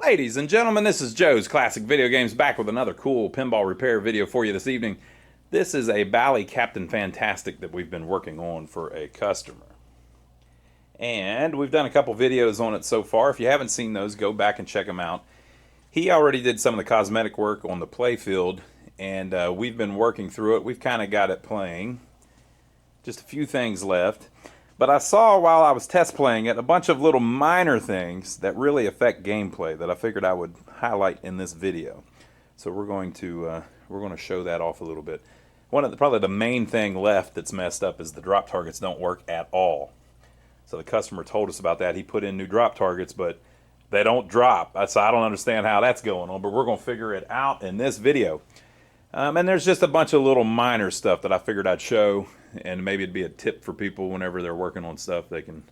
Ladies and gentlemen, this is Joe's Classic Video Games back with another cool pinball repair video for you this evening. This is a Bally Captain Fantastic that we've been working on for a customer. And we've done a couple videos on it so far. If you haven't seen those, go back and check them out. He already did some of the cosmetic work on the playfield, and we've been working through it. We've kind of got it playing. Just a few things left. But I saw while I was test playing it a bunch of little minor things that really affect gameplay that I figured I would highlight in this video. So we're going to show that off a little bit. Probably the main thing left that's messed up is the drop targets don't work at all. So the customer told us about that. He put in new drop targets, but they don't drop. So I don't understand how that's going on, but we're going to figure it out in this video. And there's just a bunch of little minor stuff that I figured I'd show, and maybe it'd be a tip for people whenever they're working on stuff. They can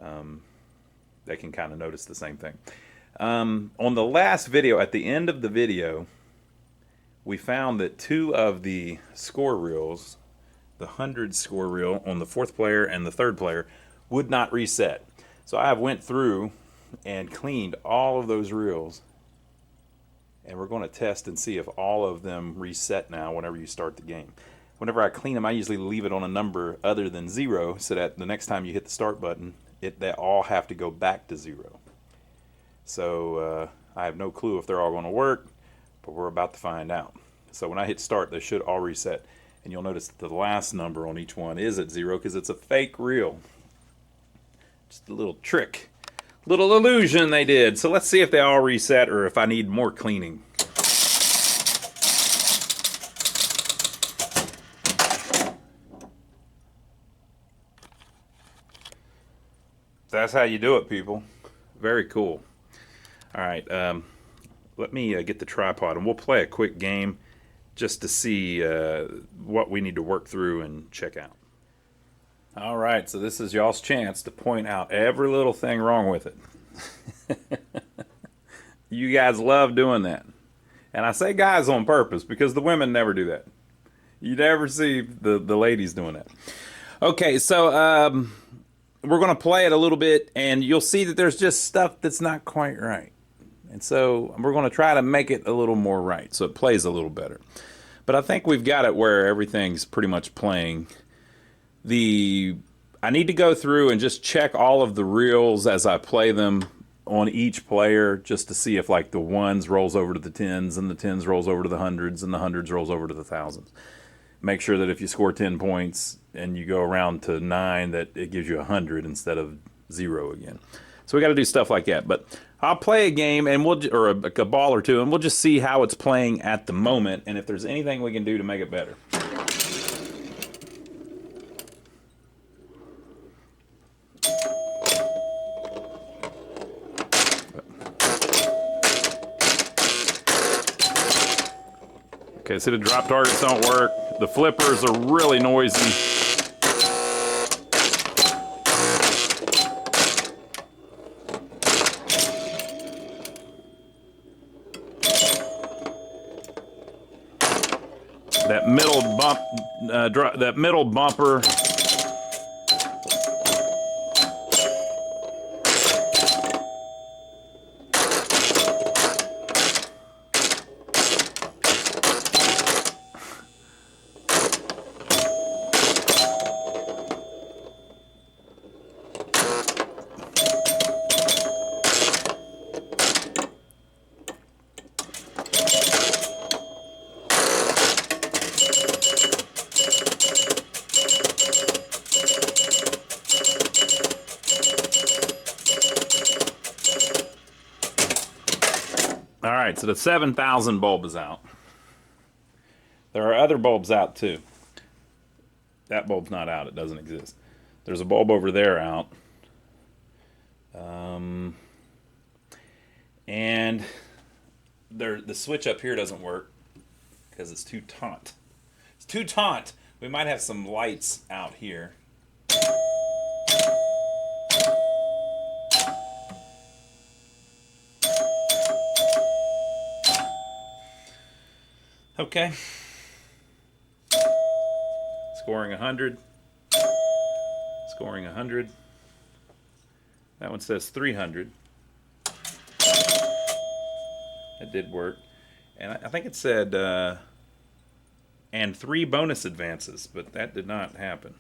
kind of notice the same thing. On the last video, at the end of the video, we found that two of the score reels, the 100 score reel on the fourth player and the third player, would not reset. So I went through and cleaned all of those reels, and we're going to test and see if all of them reset now whenever you start the game. Whenever I clean them, I usually leave it on a number other than 0 so that the next time you hit the start button, they all have to go back to 0. So I have no clue if they're all going to work, but we're about to find out. So when I hit start, they should all reset. And you'll notice that the last number on each one is at 0 because it's a fake reel. Just a little trick. Little illusion they did. So let's see if they all reset or if I need more cleaning. That's how you do it, people. Very cool. All right, let me get the tripod and we'll play a quick game just to see what we need to work through and check out. All right, so this is y'all's chance to point out every little thing wrong with it. You guys love doing that. And I say guys on purpose because the women never do that. You never see the ladies doing that. Okay, so we're going to play it a little bit, and you'll see that there's just stuff that's not quite right. And so we're going to try to make it a little more right so it plays a little better. But I think we've got it where everything's pretty much playing. I need to go through and just check all of the reels as I play them on each player just to see if like the 1s rolls over to the 10s and the 10s rolls over to the 100s and the 100s rolls over to the 1000s. Make sure that if you score 10 points and you go around to 9 that it gives you 100 instead of 0 again. So we got to do stuff like that. But I'll play a game and or a ball or two, and we'll just see how it's playing at the moment and if there's anything we can do to make it better. Okay, so the drop targets don't work. The flippers are really noisy. That middle bumper. All right, so the 7000 bulb is out. There are other bulbs out too. That bulb's not out, it doesn't exist. There's a bulb over there out. And the switch up here doesn't work because it's too taut. It's too taut. We might have some lights out here. Okay. Scoring 100. Scoring 100. That one says 300. It did work. And I think it said, and 3 bonus advances, but that did not happen.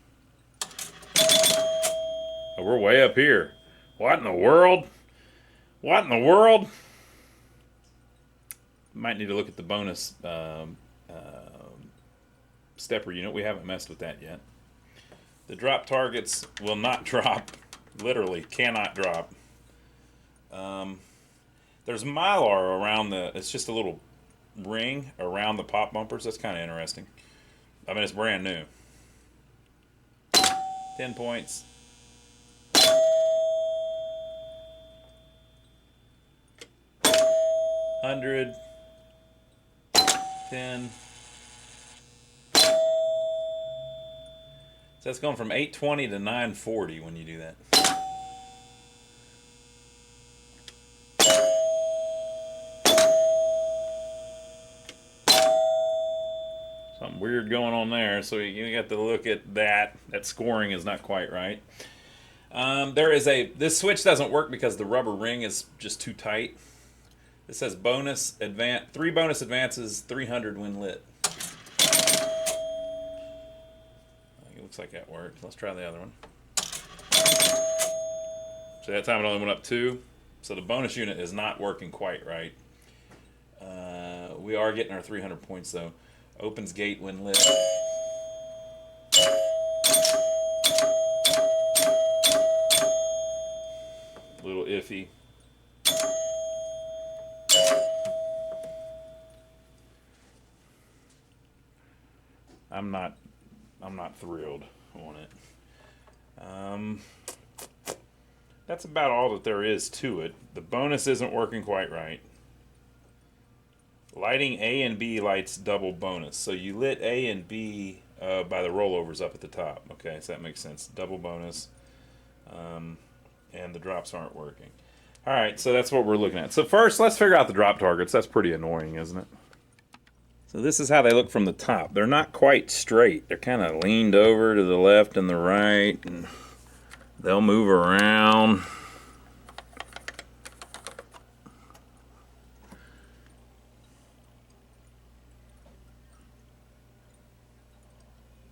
Oh, we're way up here. What in the world? What in the world? Might need to look at the bonus stepper unit. We haven't messed with that yet. The drop targets will not drop. Literally cannot drop. There's mylar around it's just a little ring around the pop bumpers. That's kind of interesting. I mean, it's brand new. 10 points. 100. 10. So that's going from 820 to 940 when you do that. Something weird going on there, so you got to look at that. That scoring is not quite right. This switch doesn't work because the rubber ring is just too tight. It says 3 bonus advances, 300 when lit. It looks like that worked. Let's try the other one. So that time it only went up 2. So the bonus unit is not working quite right. We are getting our 300 points though. Opens gate when lit. A little iffy. I'm not thrilled on it. That's about all that there is to it. The bonus isn't working quite right. Lighting A and B lights double bonus. So you lit A and B by the rollovers up at the top. Okay, so that makes sense. Double bonus. And the drops aren't working. Alright, so that's what we're looking at. So first, let's figure out the drop targets. That's pretty annoying, isn't it? So this is how they look from the top. They're not quite straight. They're kind of leaned over to the left and the right. And they'll move around.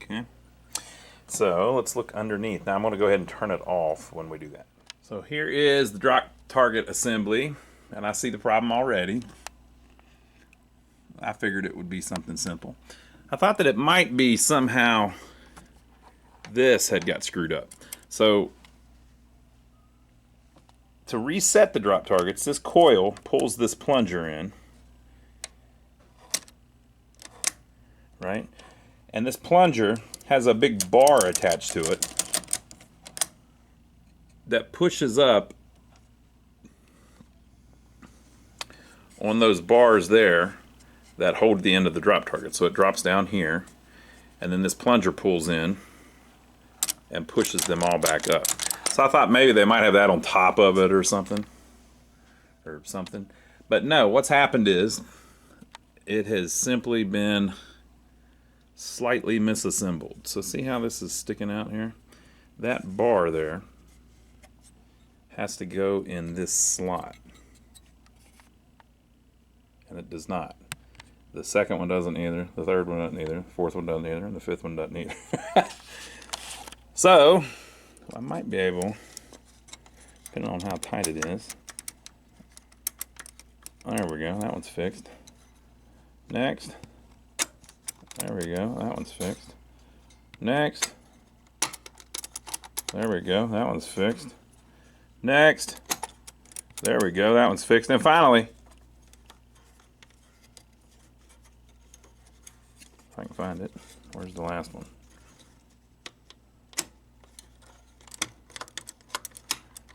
Okay. So let's look underneath. Now I'm going to go ahead and turn it off when we do that. So here is the drop target assembly. And I see the problem already. I figured it would be something simple. I thought that it might be somehow this had got screwed up. So to reset the drop targets, this coil pulls this plunger in, right? And this plunger has a big bar attached to it that pushes up on those bars there that hold the end of the drop target. So it drops down here, and then this plunger pulls in and pushes them all back up. So I thought maybe they might have that on top of it or something. But no, what's happened is it has simply been slightly misassembled. So see how this is sticking out here? That bar there has to go in this slot. And it does not. The second one doesn't either. The third one doesn't either. The fourth one doesn't either. And the fifth one doesn't either. So, I might be able, depending on how tight it is. There we go. That one's fixed. Next. There we go. That one's fixed. Next. There we go. That one's fixed. Next. There we go. That one's fixed. And finally, if I can find it. Where's the last one?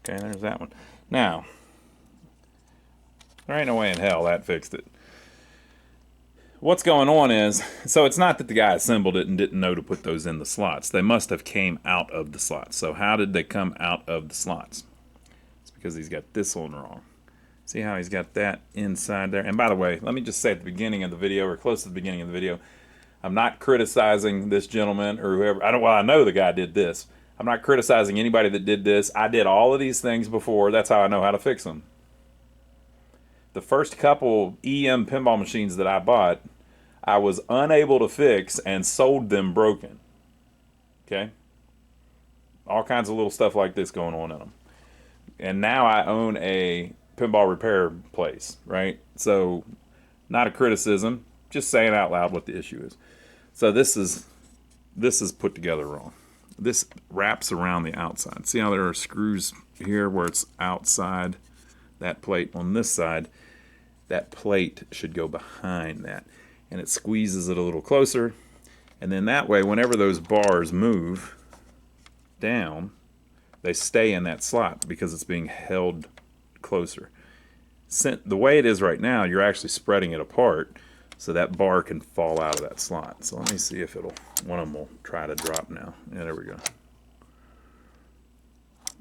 Okay, there's that one. Now, there ain't no way in hell that fixed it. What's going on is, so it's not that the guy assembled it and didn't know to put those in the slots. They must have came out of the slots. So how did they come out of the slots? It's because he's got this one wrong. See how he's got that inside there? And by the way, let me just say at the beginning of the video, or close to the beginning of the video, I'm not criticizing this gentleman or whoever. I know the guy did this. I'm not criticizing anybody that did this. I did all of these things before. That's how I know how to fix them. The first couple EM pinball machines that I bought, I was unable to fix and sold them broken. Okay? All kinds of little stuff like this going on in them. And now I own a pinball repair place, right? So, not a criticism, just saying out loud what the issue is. So this is put together wrong. This wraps around the outside. See how there are screws here where it's outside that plate? On this side, that plate should go behind that. And it squeezes it a little closer. And then that way, whenever those bars move down, they stay in that slot because it's being held closer. The way it is right now, you're actually spreading it apart so that bar can fall out of that slot. So let me see if one of them will try to drop now. Yeah, there we go.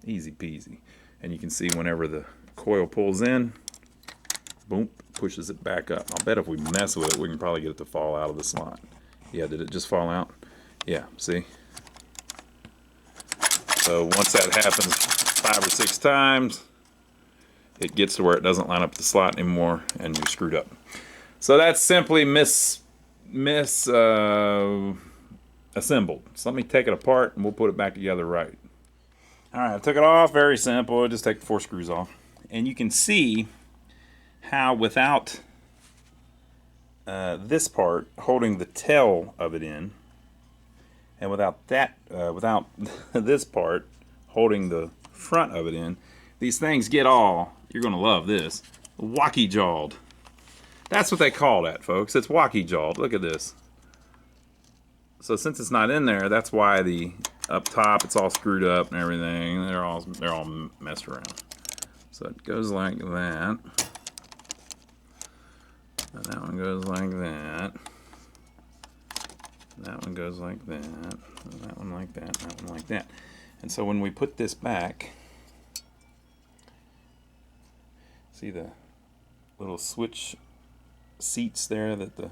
Easy peasy. And you can see whenever the coil pulls in, boom, pushes it back up. I'll bet if we mess with it, we can probably get it to fall out of the slot. Yeah, did it just fall out? Yeah, see? So once that happens 5 or 6 times, it gets to where it doesn't line up the slot anymore, and you're screwed up. So that's simply assembled. So let me take it apart, and we'll put it back together right. All right, I took it off. Very simple. I just take the 4 screws off, and you can see how without this part holding the tail of it in, and without this part holding the front of it in, these things get all, you're going to love this, wacky-jawed. That's what they call that, folks. It's wacky-jawed. Look at this. So since it's not in there, that's why the up top it's all screwed up and everything. They're all messed around. So it goes like that. And that one goes like that. That one goes like that. And that one like that. And that one like that. And so when we put this back, see the little switch seats there that the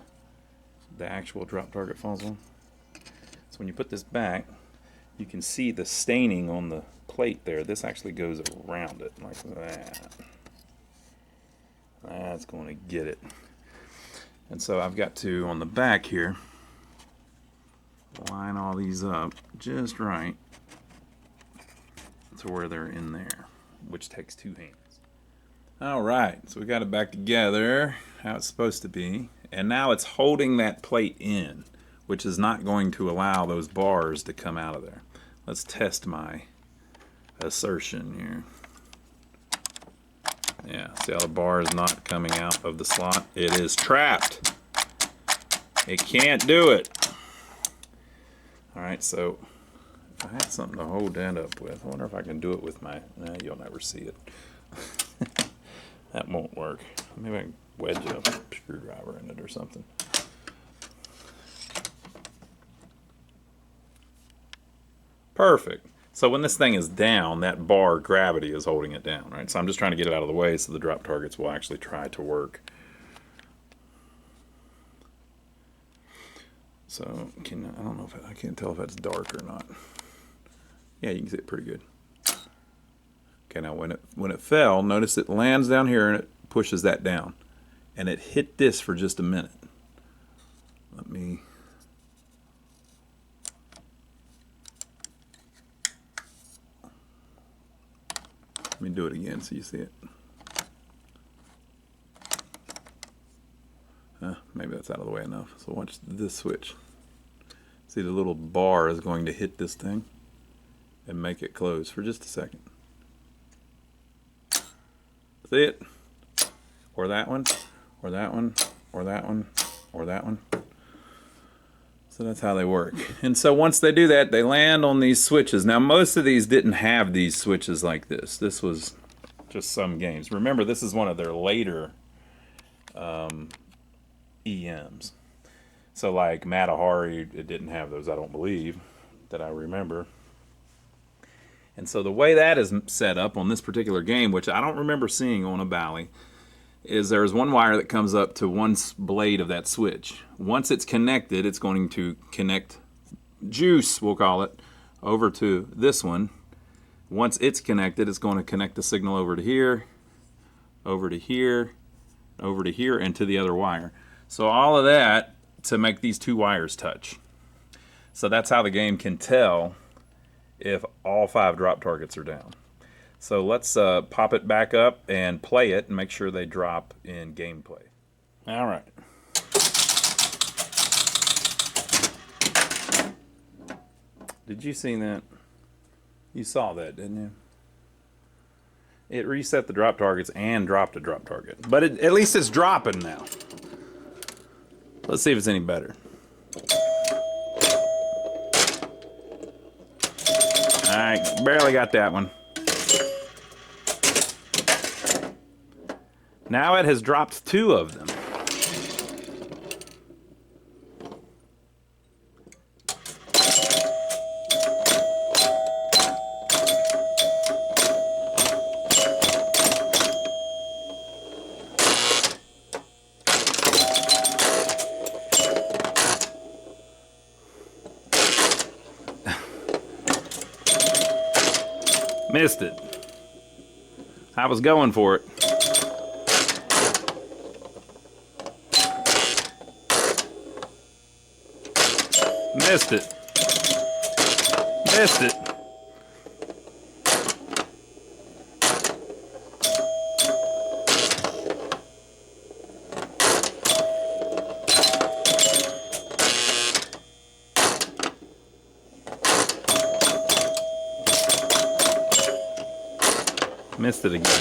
actual drop target falls on? So when you put this back, you can see the staining on the plate there. This actually goes around it like that. That's going to get it. And so I've got to, on the back here, line all these up just right to where they're in there, which takes 2 hands. All right, so we got it back together how it's supposed to be, and now it's holding that plate in, which is not going to allow those bars to come out of there. Let's test my assertion here. Yeah, see how the bar is not coming out of the slot? It is trapped. It can't do it. All right, so if I had something to hold that up with, I wonder if I can do it with my, you'll never see it. That won't work. Maybe I can wedge a screwdriver in it or something. Perfect. So when this thing is down, that bar gravity is holding it down, right? So I'm just trying to get it out of the way so the drop targets will actually try to work. So I don't know if I can't tell if that's dark or not. Yeah, you can see it pretty good. Okay, now when it fell, notice it lands down here and it pushes that down, and it hit this for just a minute. Let me do it again so you see it. Maybe that's out of the way enough. So watch this switch. See, the little bar is going to hit this thing and make it close for just a second. See it? Or that one, or that one, or that one, or that one. So that's how they work. And so once they do that, they land on these switches. Now, most of these didn't have these switches like this. This was just some games. Remember, this is one of their later EMs. So like Matahari, it didn't have those, I don't believe, that I remember. And so the way that is set up on this particular game, which I don't remember seeing on a Bally, is there's one wire that comes up to one blade of that switch. Once it's connected, it's going to connect juice, we'll call it, over to this one. Once it's connected, it's going to connect the signal over to here, over to here and to the other wire. So all of that to make these two wires touch. So that's how the game can tell if all 5 drop targets are down. So let's pop it back up and play it and make sure they drop in gameplay. All right. Did you see that? You saw that, didn't you? It reset the drop targets and dropped a drop target. But at least it's dropping now. Let's see if it's any better. Alright, barely got that one. Now it has dropped 2 of them. Missed it. I was going for it. Missed it. Missed it. Missed it again.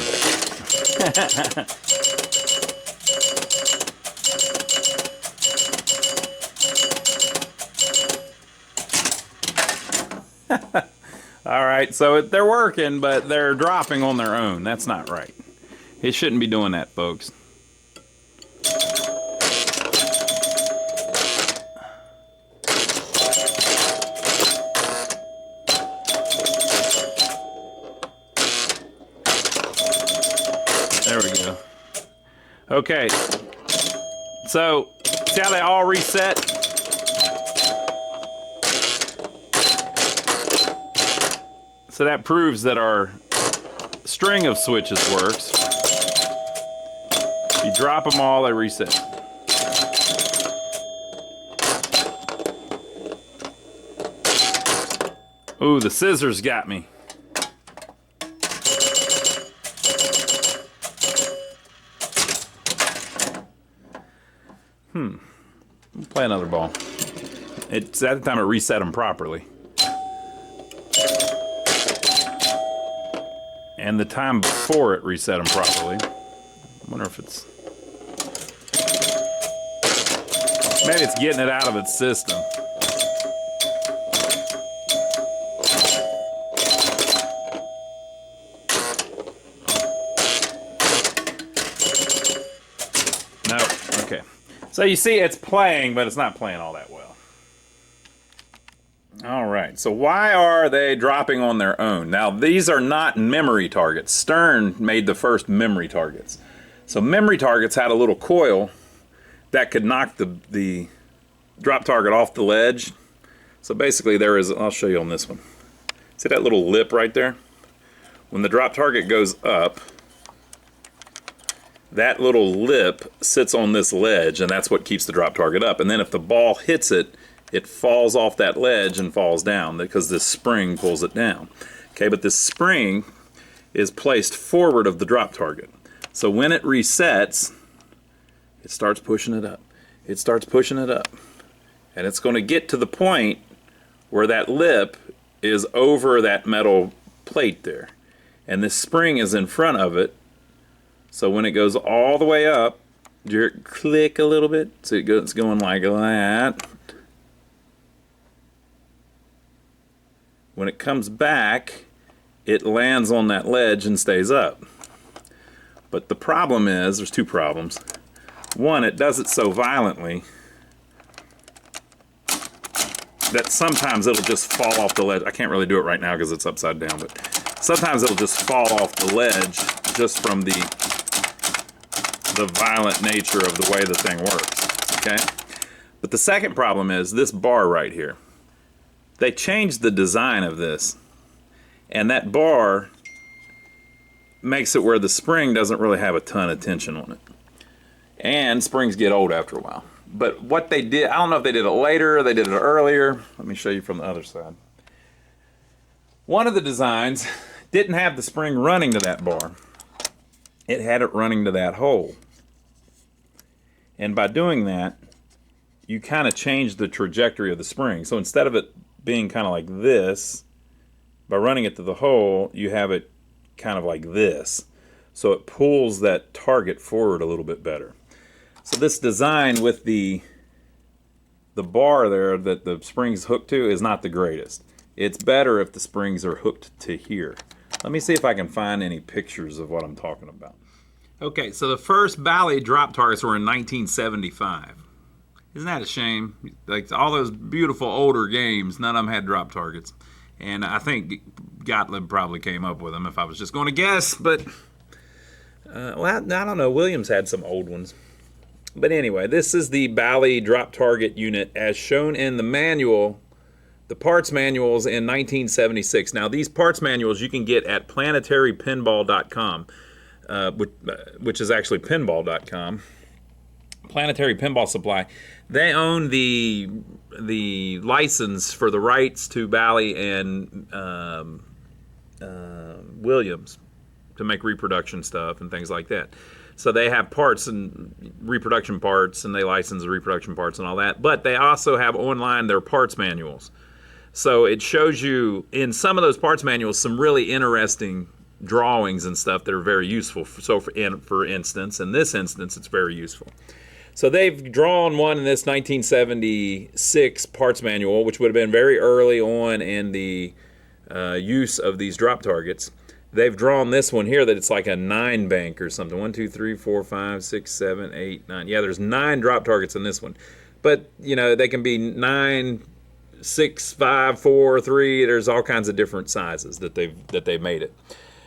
All right, so they're working, but they're dropping on their own. That's not right. It shouldn't be doing that, folks. There we go. Okay, so see how they all reset? So that proves that our string of switches works. If you drop them all, they reset. Ooh, the scissors got me. We'll play another ball. It's at the time it reset them properly. And the time before it reset them properly. I wonder if it's... maybe it's getting it out of its system. No, okay. So you see it's playing, but it's not playing all that well. All right, so why are they dropping on their own? Now, these are not memory targets. Stern made the first memory targets. So memory targets had a little coil that could knock the drop target off the ledge. So basically there is, I'll show you on this one. See that little lip right there? When the drop target goes up, that little lip sits on this ledge, and that's what keeps the drop target up. And then if the ball hits it, it falls off that ledge and falls down because this spring pulls it down. Okay, but this spring is placed forward of the drop target. So when it resets, it starts pushing it up. It starts pushing it up. And it's going to get to the point where that lip is over that metal plate there. And this spring is in front of it. So when it goes all the way up, you click a little bit. So it's going like that. When it comes back, it lands on that ledge and stays up. But the problem is, there's 2 problems. One, it does it so violently that sometimes it'll just fall off the ledge. I can't really do it right now because it's upside down, but sometimes it'll just fall off the ledge just from the violent nature of the way the thing works, okay? But the second problem is this bar right here. They changed the design of this, and that bar makes it where the spring doesn't really have a ton of tension on it. And springs get old after a while. But what they did, I don't know if they did it later or they did it earlier. Let me show you from the other side. One of the designs didn't have the spring running to that bar. It had it running to that hole. And by doing that, you kind of change the trajectory of the spring. So instead of it being kind of like this, by running it to the hole, you have it kind of like this. So it pulls that target forward a little bit better. So this design with the bar there that the spring's hooked to is not the greatest. It's better if the springs are hooked to here. Let me see if I can find any pictures of what I'm talking about. Okay, so the first Bally drop targets were in 1975. Isn't that a shame? Like all those beautiful older games, none of them had drop targets. And I think Gottlieb probably came up with them if I was just going to guess, but well, I don't know. Williams had some old ones. But anyway, this is the Bally drop target unit as shown in the manual, the parts manuals in 1976. Now, these parts manuals you can get at planetarypinball.com, which is actually pinball.com. Planetary Pinball Supply. They own the license for the rights to Bally and Williams to make reproduction stuff and things like that. So they have parts and reproduction parts, and they license the reproduction parts and all that. But they also have online their parts manuals. So it shows you in some of those parts manuals some really interesting drawings and stuff that are very useful. So for instance, in this instance, it's very useful. So they've drawn one in this 1976 parts manual, which would have been very early on in the use of these drop targets. They've drawn this one here that it's like a 9 bank or something. 1, 2, 3, 4, 5, 6, 7, 8, 9. Yeah, there's 9 drop targets in this one. But, you know, they can be 9, 6, 5, 4, 3. There's all kinds of different sizes that they've made it.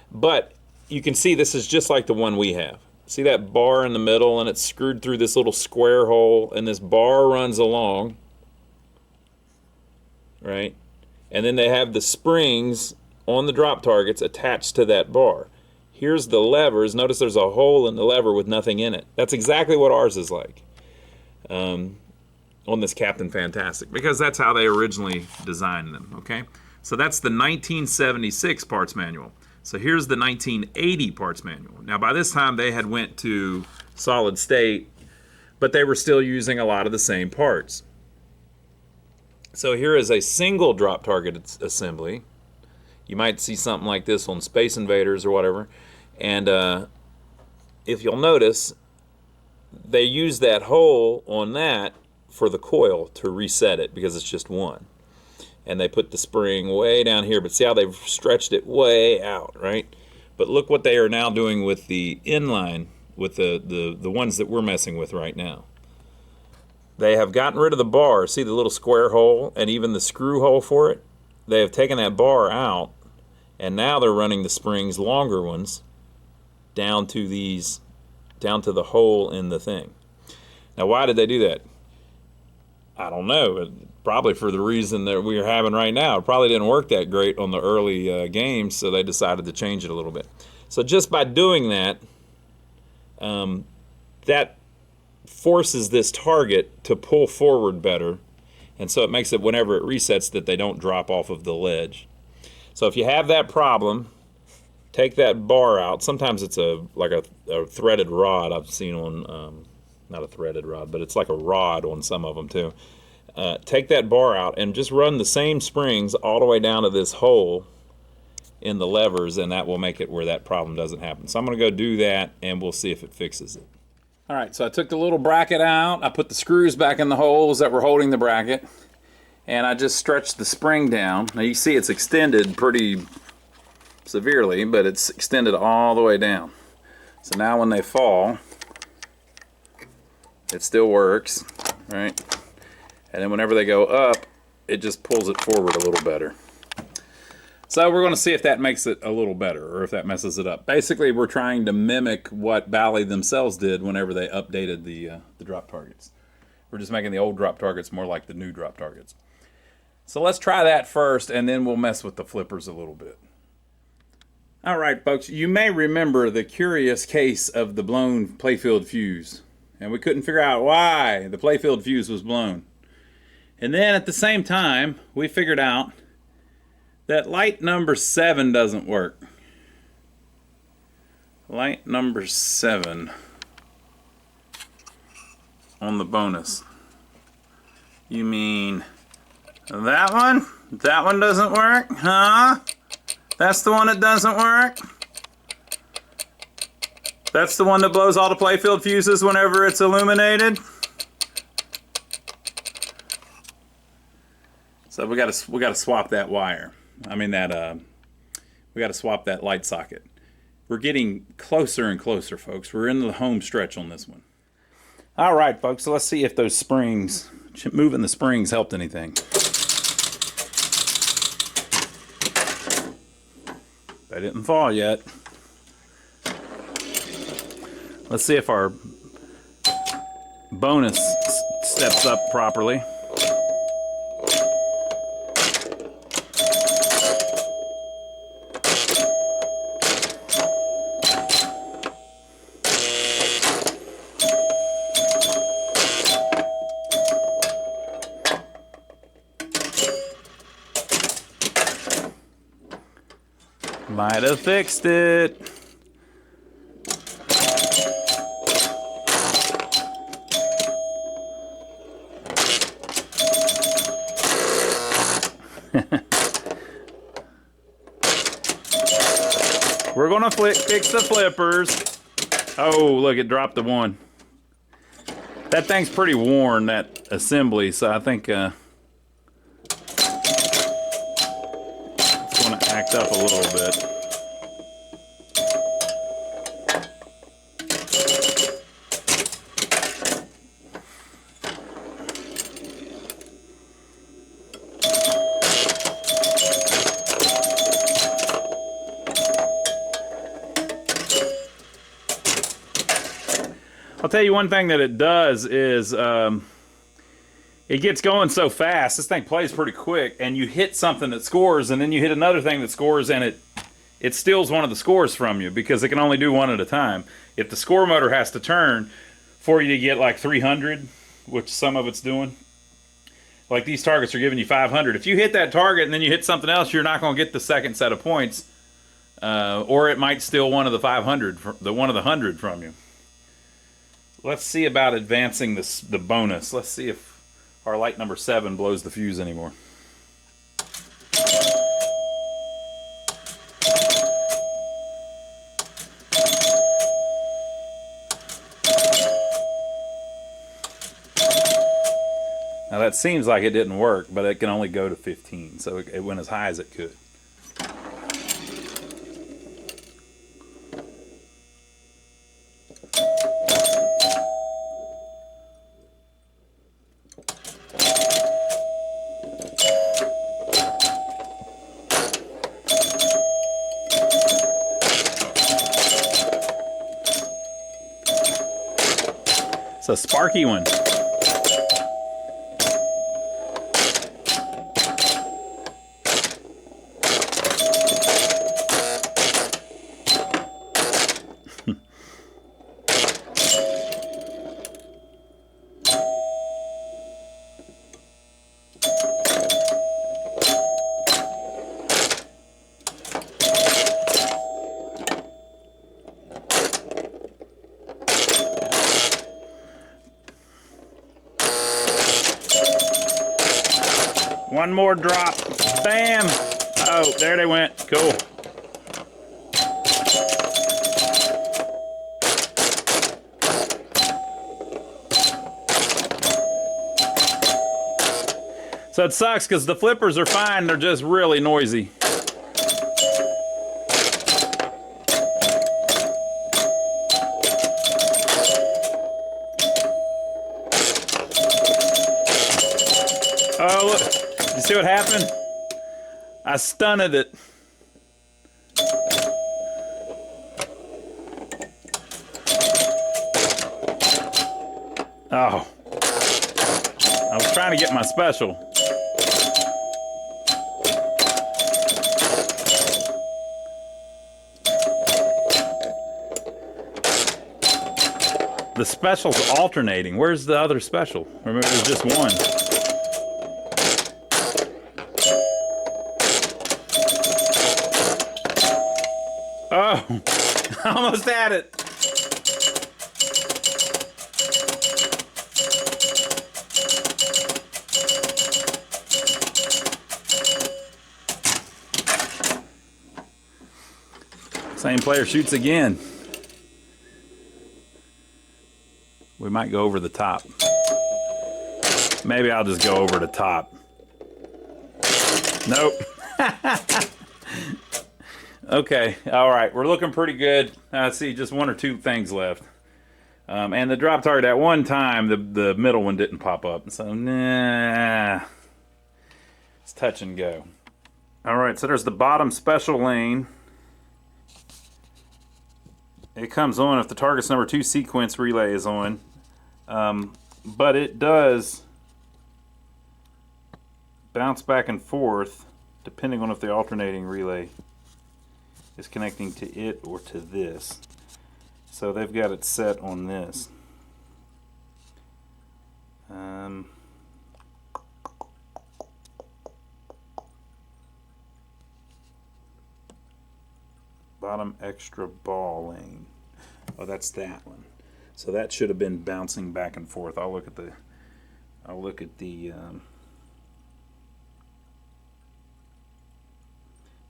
But you can see this is just like the one we have. See that bar in the middle, and it's screwed through this little square hole, and this bar runs along, right? And then they have the springs on the drop targets attached to that bar. Here's the levers. Notice there's a hole in the lever with nothing in it. That's exactly what ours is like on this Captain Fantastic, because that's how they originally designed them, okay? So that's the 1976 parts manual. So here's the 1980 parts manual. Now by this time they had went to solid state, but they were still using a lot of the same parts. So here is a single drop target assembly. You might see something like this on Space Invaders or whatever. And if you'll notice, they use that hole on that for the coil to reset it because it's just one. And they put the spring way down here, but see how they've stretched it way out, right? But look what they are now doing with the inline, with the ones that we're messing with right now. They have gotten rid of the bar. See the little square hole and even the screw hole for it? They have taken that bar out, and now they're running the springs, longer ones, down to the hole in the thing. Now, why did they do that? I don't know. Probably for the reason that we're having right now. It probably didn't work that great on the early games, so they decided to change it a little bit. So just by doing that, that forces this target to pull forward better, and so it makes it whenever it resets that they don't drop off of the ledge. So if you have that problem, take that bar out. Sometimes it's like a threaded rod I've seen on, not a threaded rod, but it's like a rod on some of them too. Take that bar out and just run the same springs all the way down to this hole in the levers, and that will make it where that problem doesn't happen. So I'm going to go do that, and we'll see if it fixes it. All right, so I took the little bracket out. I put the screws back in the holes that were holding the bracket, and I just stretched the spring down. Now you see it's extended pretty severely, but it's extended all the way down. So now when they fall, it still works, right? And then whenever they go up, it just pulls it forward a little better. So we're going to see if that makes it a little better or if that messes it up. Basically, we're trying to mimic what Bally themselves did whenever they updated the drop targets. We're just making the old drop targets more like the new drop targets. So let's try that first, and then we'll mess with the flippers a little bit. All right, folks, you may remember the curious case of the blown playfield fuse. and we couldn't figure out why the playfield fuse was blown. And then at the same time, we figured out that light number 7 doesn't work. Light number 7 on the bonus. You mean that one? That one doesn't work? Huh? That's the one that doesn't work? That's the one that blows all the playfield fuses whenever it's illuminated? So we gotta swap that wire. I mean that we gotta swap that light socket. We're getting closer and closer, folks. We're in the home stretch on this one. All right, folks. So let's see if those springs, moving the springs, helped anything. They didn't fall yet. Let's see if our bonus steps up properly. Might have fixed it. We're gonna fix the flippers. Oh, look, it dropped the one. That thing's pretty worn, that assembly, so I think it's gonna act up a little bit. I'll tell you one thing that it does is it gets going so fast. This thing plays pretty quick, and you hit something that scores, and then you hit another thing that scores, and it steals one of the scores from you because it can only do one at a time. If the score motor has to turn for you to get like 300, which some of it's doing, like these targets are giving you 500. If you hit that target and then you hit something else, you're not going to get the second set of points, or it might steal one of the 500, one of the 100 from you. Let's see about advancing the bonus. Let's see if our light number 7 blows the fuse anymore. Now that seems like it didn't work, but it can only go to 15, so it went as high as it could. It's a sparky one. One more drop. Bam! Oh, there they went. Cool. So it sucks because the flippers are fine. They're just really noisy. Oh, look. You see what happened? I stunted it. Oh. I was trying to get my special. The special's alternating. Where's the other special? Remember, there's just one. Oh, I almost had it. Same player shoots again. We might go over the top. Maybe I'll just go over the top. Nope. Okay, all right, we're looking pretty good. I see just one or two things left. And the drop target, at one time, the middle one didn't pop up. So, nah. It's touch and go. All right, so there's the bottom special lane. It comes on if the target's number 2 sequence relay is on. But it does bounce back and forth depending on if the alternating relay is connecting to it or to this. So they've got it set on this. Bottom extra ball lane. Oh, that's that one. So that should have been bouncing back and forth. I'll look at the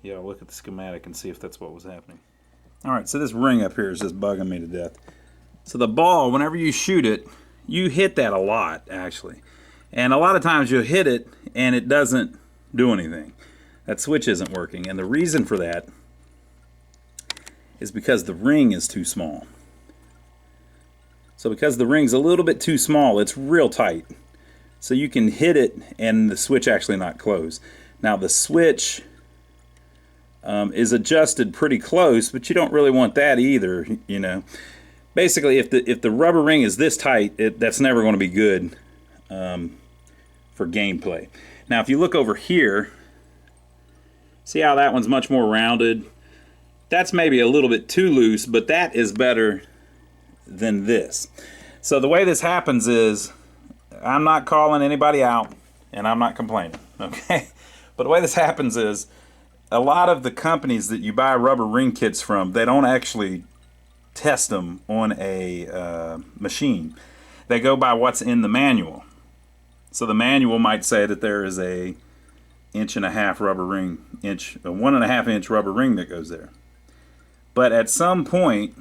yeah, I'll look at the schematic and see if that's what was happening. All right, so this ring up here is just bugging me to death. So the ball, whenever you shoot it, you hit that a lot, actually. And a lot of times you'll hit it and it doesn't do anything. That switch isn't working. And the reason for that is because the ring is too small. So because the ring's a little bit too small, it's real tight. So you can hit it and the switch actually not close. Now the switch is adjusted pretty close, but you don't really want that either, you know. Basically, if the rubber ring is this tight, that's never going to be good for gameplay. Now, if you look over here, see how that one's much more rounded? That's maybe a little bit too loose, but that is better than this. So the way this happens is, I'm not calling anybody out, and I'm not complaining, okay? But the way this happens is, a lot of the companies that you buy rubber ring kits from, they don't actually test them on a machine. They go by what's in the manual. So the manual might say that there is a 1.5 rubber ring, a 1.5 inch rubber ring that goes there. But at some point,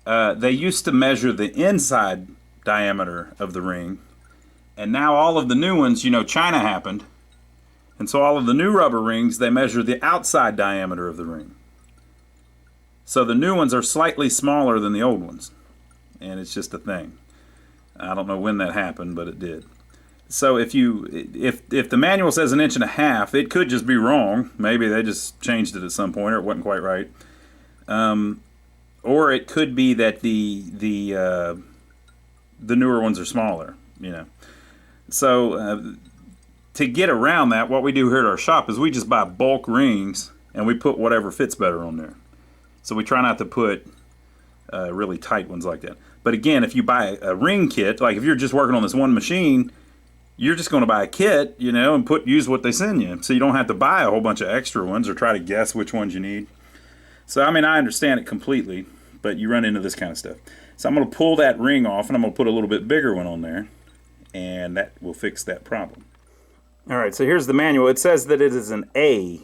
they used to measure the inside diameter of the ring, and now all of the new ones, you know, China happened. And so all of the new rubber rings, they measure the outside diameter of the ring. So the new ones are slightly smaller than the old ones. And it's just a thing. I don't know when that happened, but it did. So if the manual says 1.5 inches, it could just be wrong. Maybe they just changed it at some point, or it wasn't quite right. Or it could be that the newer ones are smaller, you know. So to get around that, what we do here at our shop is we just buy bulk rings and we put whatever fits better on there. So we try not to put really tight ones like that. But again, if you buy a ring kit, like if you're just working on this one machine, you're just going to buy a kit, you know, and use what they send you. So you don't have to buy a whole bunch of extra ones or try to guess which ones you need. So, I mean, I understand it completely, but you run into this kind of stuff. So I'm going to pull that ring off and I'm going to put a little bit bigger one on there, and that will fix that problem. All right, so here's the manual. It says that it is an A.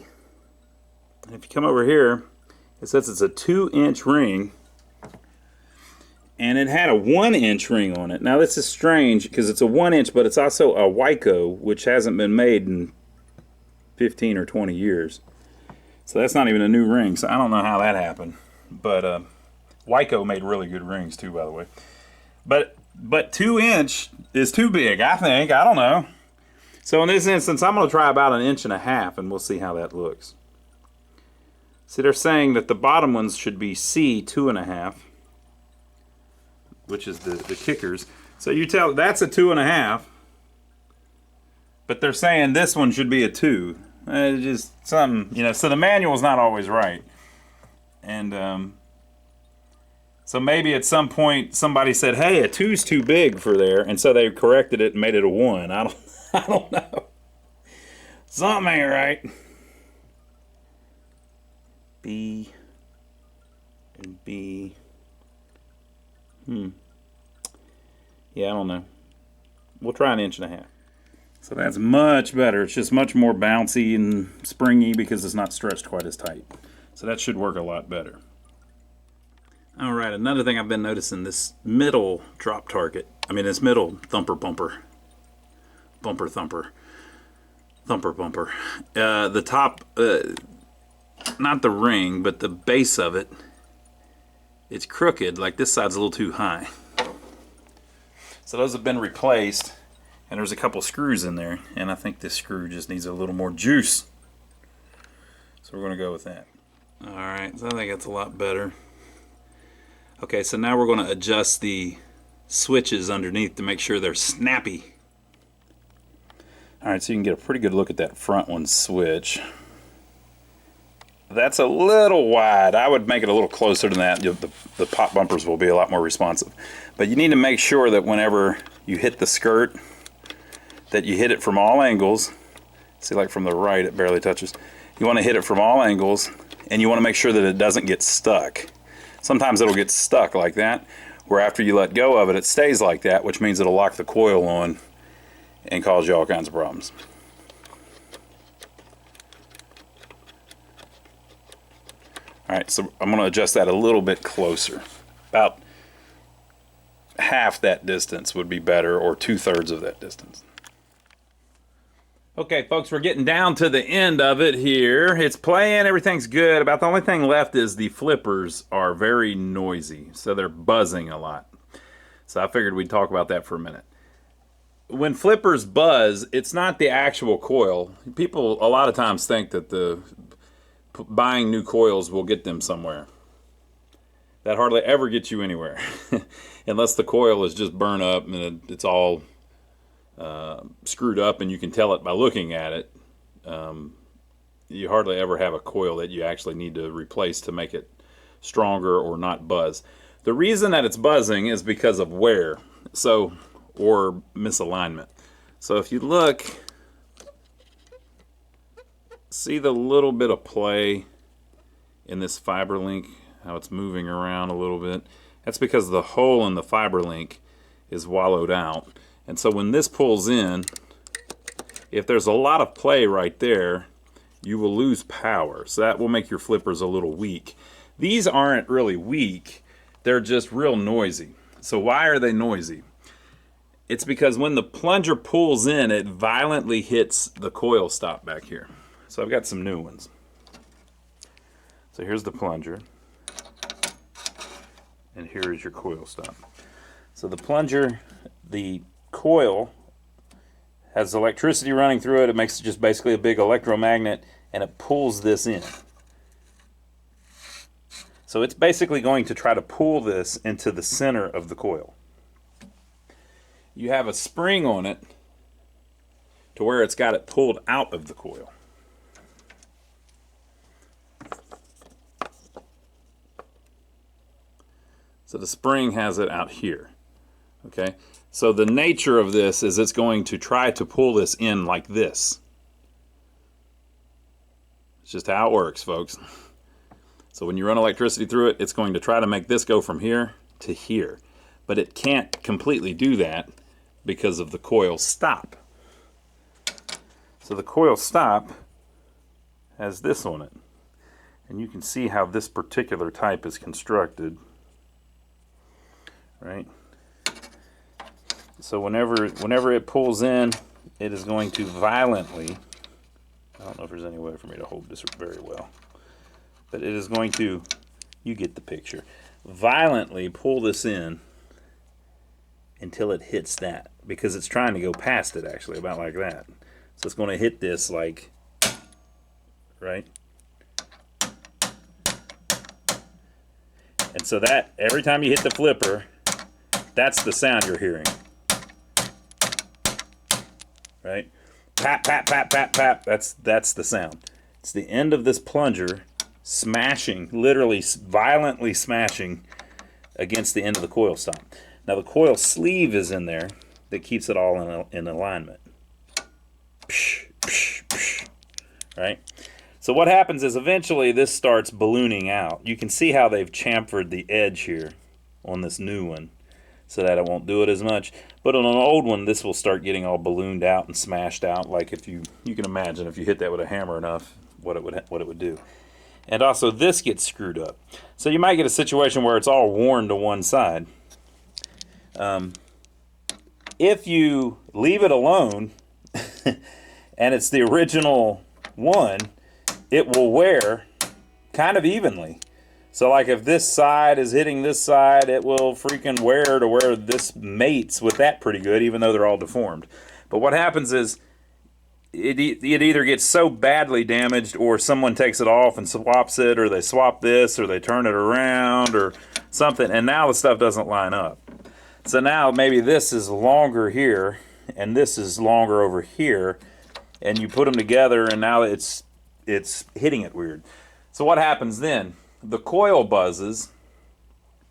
And if you come over here, it says it's a 2-inch ring, and it had a 1-inch ring on it. Now this is strange because it's a 1-inch, but it's also a Wyco, which hasn't been made in 15 or 20 years. So that's not even a new ring, so I don't know how that happened. But Wyco made really good rings too, by the way. But 2-inch is too big, I think. I don't know. So in this instance, I'm going to try about 1.5 inches, and we'll see how that looks. See, they're saying that the bottom ones should be C 2.5, which is the kickers. So you tell that's a 2.5, but they're saying this one should be a 2. It's just something, you know. So the manual's not always right, and So maybe at some point somebody said, hey, a 2's too big for there, and so they corrected it and made it a 1. I don't know. Something ain't right. B and B. Yeah, I don't know. We'll try 1.5 inches. So that's much better. It's just much more bouncy and springy because it's not stretched quite as tight. So that should work a lot better. All right, another thing I've been noticing, this middle drop target, this middle thumper bumper, bumper thumper, thumper bumper, the top, not the ring, but the base of it, it's crooked, like this side's a little too high. So those have been replaced, and there's a couple screws in there, and I think this screw just needs a little more juice. So we're going to go with that. All right, so I think that's a lot better. Okay, so now we're going to adjust the switches underneath to make sure they're snappy. All right, so you can get a pretty good look at that front one switch. That's a little wide. I would make it a little closer than that. The pop bumpers will be a lot more responsive. But you need to make sure that whenever you hit the skirt, that you hit it from all angles. See, like from the right, it barely touches. You want to hit it from all angles, and you want to make sure that it doesn't get stuck. Sometimes it'll get stuck like that, where after you let go of it, it stays like that, which means it'll lock the coil on and cause you all kinds of problems. Alright, so I'm going to adjust that a little bit closer. About half that distance would be better, or 2/3 of that distance. Okay, folks, we're getting down to the end of it here. It's playing, everything's good. About the only thing left is the flippers are very noisy, so they're buzzing a lot. So I figured we'd talk about that for a minute. When flippers buzz, it's not the actual coil. People a lot of times think that buying new coils will get them somewhere. That hardly ever gets you anywhere, unless the coil is just burnt up and it's all screwed up, and you can tell it by looking at it. You hardly ever have a coil that you actually need to replace to make it stronger or not buzz. The reason that it's buzzing is because of wear, or misalignment. So if you look, see the little bit of play in this fiber link, how it's moving around a little bit? That's because the hole in the fiber link is wallowed out. And so when this pulls in, if there's a lot of play right there, you will lose power. So that will make your flippers a little weak. These aren't really weak, they're just real noisy. So why are they noisy? It's because when the plunger pulls in, it violently hits the coil stop back here. So I've got some new ones. So here's the plunger, and here is your coil stop. So the plunger, the coil has electricity running through it. It makes just basically a big electromagnet, and it pulls this in. So it's basically going to try to pull this into the center of the coil. You have a spring on it to where it's got it pulled out of the coil. So the spring has it out here. Okay? So the nature of this is it's going to try to pull this in like this. It's just how it works, folks. So when you run electricity through it, it's going to try to make this go from here to here. But it can't completely do that because of the coil stop. So the coil stop has this on it. And you can see how this particular type is constructed. Right? So whenever it pulls in, it is going to violently, I don't know if there's any way for me to hold this very well, but it is going to, you get the picture, violently pull this in until it hits that, because it's trying to go past it actually, about like that. So it's going to hit this like, right? And so that, every time you hit the flipper, that's the sound you're hearing. Right? Pap, pap, pap, pap, pap. That's the sound. It's the end of this plunger smashing, literally violently smashing against the end of the coil stop. Now the coil sleeve is in there that keeps it all in alignment. Psh, psh, psh. Right? So what happens is eventually this starts ballooning out. You can see how they've chamfered the edge here on this new one so that it won't do it as much. But on an old one, this will start getting all ballooned out and smashed out. Like if you can imagine if you hit that with a hammer enough, what it would do. And also this gets screwed up. So you might get a situation where it's all worn to one side. If you leave it alone and it's the original one, it will wear kind of evenly. So like if this side is hitting this side, it will freaking wear to where this mates with that pretty good, even though they're all deformed. But what happens is it either gets so badly damaged, or someone takes it off and swaps it, or they swap this, or they turn it around or something, and now the stuff doesn't line up. So now maybe this is longer here and this is longer over here, and you put them together and now it's hitting it weird. So what happens then? The coil buzzes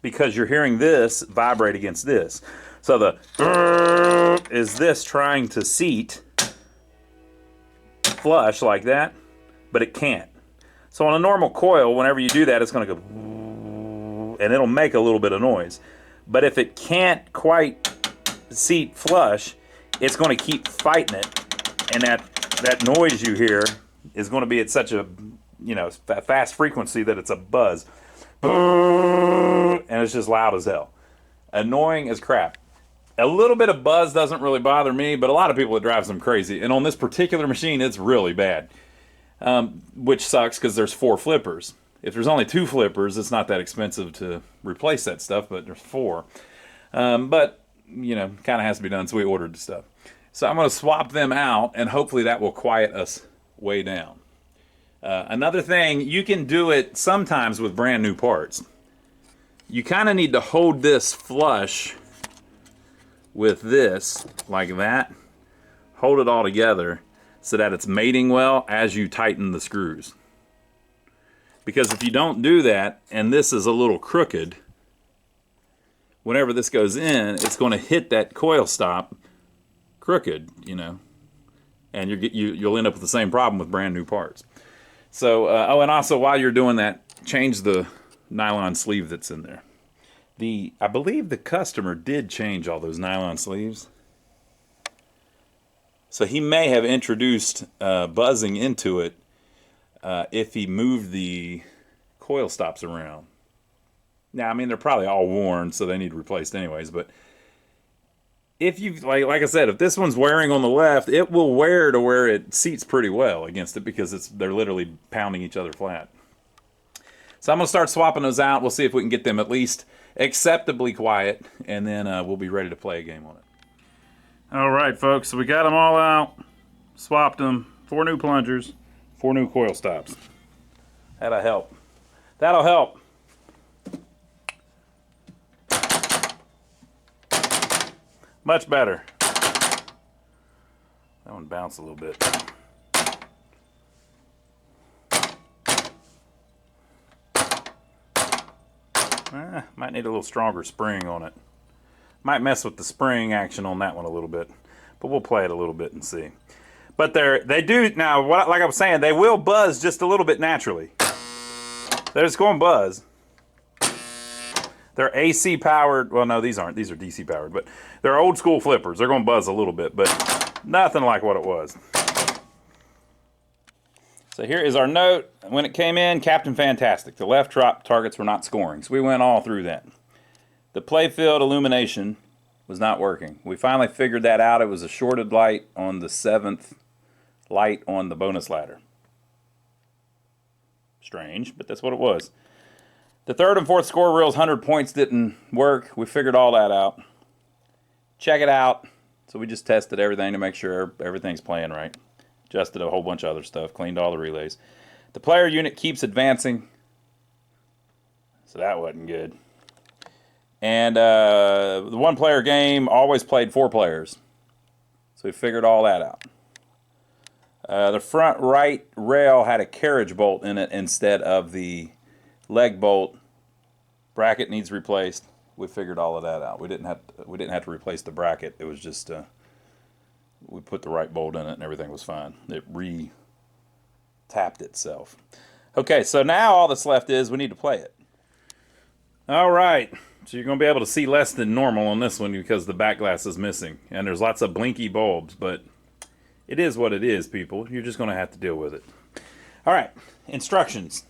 because you're hearing this vibrate against this. So the is this trying to seat flush like that, but it can't. So on a normal coil, whenever you do that, it's going to go and it'll make a little bit of noise. But if it can't quite seat flush, it's going to keep fighting it, and that noise you hear is going to be at such a fast frequency that it's a buzz, and it's just loud as hell, annoying as crap. A little bit of buzz doesn't really bother me, but a lot of people it drives them crazy. And on this particular machine, it's really bad, which sucks because there's 4 flippers. If there's only 2 flippers, it's not that expensive to replace that stuff, but there's 4. But, kind of has to be done, so we ordered the stuff. So I'm going to swap them out, and hopefully that will quiet us way down. Another thing, you can do it sometimes with brand new parts. You kind of need to hold this flush with this, like that. Hold it all together so that it's mating well as you tighten the screws. Because if you don't do that, and this is a little crooked, whenever this goes in, it's going to hit that coil stop crooked, and you'll end up with the same problem with brand new parts. So, and also while you're doing that, change the nylon sleeve that's in there. I believe the customer did change all those nylon sleeves. So he may have introduced buzzing into it if he moved the coil stops around. Now, I mean, they're probably all worn, so they need replaced anyways, but if you, like I said, if this one's wearing on the left, it will wear to where it seats pretty well against it because they're literally pounding each other flat. So I'm going to start swapping those out. We'll see if we can get them at least acceptably quiet, and then we'll be ready to play a game on it. All right, folks, so we got them all out, swapped them, 4 new plungers, 4 new coil stops. That'll help. That'll help. Much better. That one bounced a little bit. Might need a little stronger spring on it. Might mess with the spring action on that one a little bit, but we'll play it a little bit and see. But they do now. Like I was saying, they will buzz just a little bit naturally. They're just going to buzz. They're AC powered. Well, no, these aren't. These are DC powered, but they're old school flippers. They're going to buzz a little bit, but nothing like what it was. So here is our note. When it came in, Captain Fantastic. The left drop targets were not scoring, so we went all through that. The playfield illumination was not working. We finally figured that out. It was a shorted light on the 7th light on the bonus ladder. Strange, but that's what it was. The 3rd and 4th score reels, 100 points, didn't work. We figured all that out. Check it out. So we just tested everything to make sure everything's playing right. Adjusted a whole bunch of other stuff. Cleaned all the relays. The player unit keeps advancing. So that wasn't good. And the 1-player game always played 4 players. So we figured all that out. The front right rail had a carriage bolt in it instead of the leg bolt. Bracket needs replaced. we figured all of that out. We didn't have to replace the bracket. It was just we put the right bolt in it and everything was fine. It re-tapped itself. Okay, so now all that's left is we need to play it. All right, so you're going to be able to see less than normal on this one because the back glass is missing. And there's lots of blinky bulbs, but it is what it is, people. You're just going to have to deal with it. All right, instructions.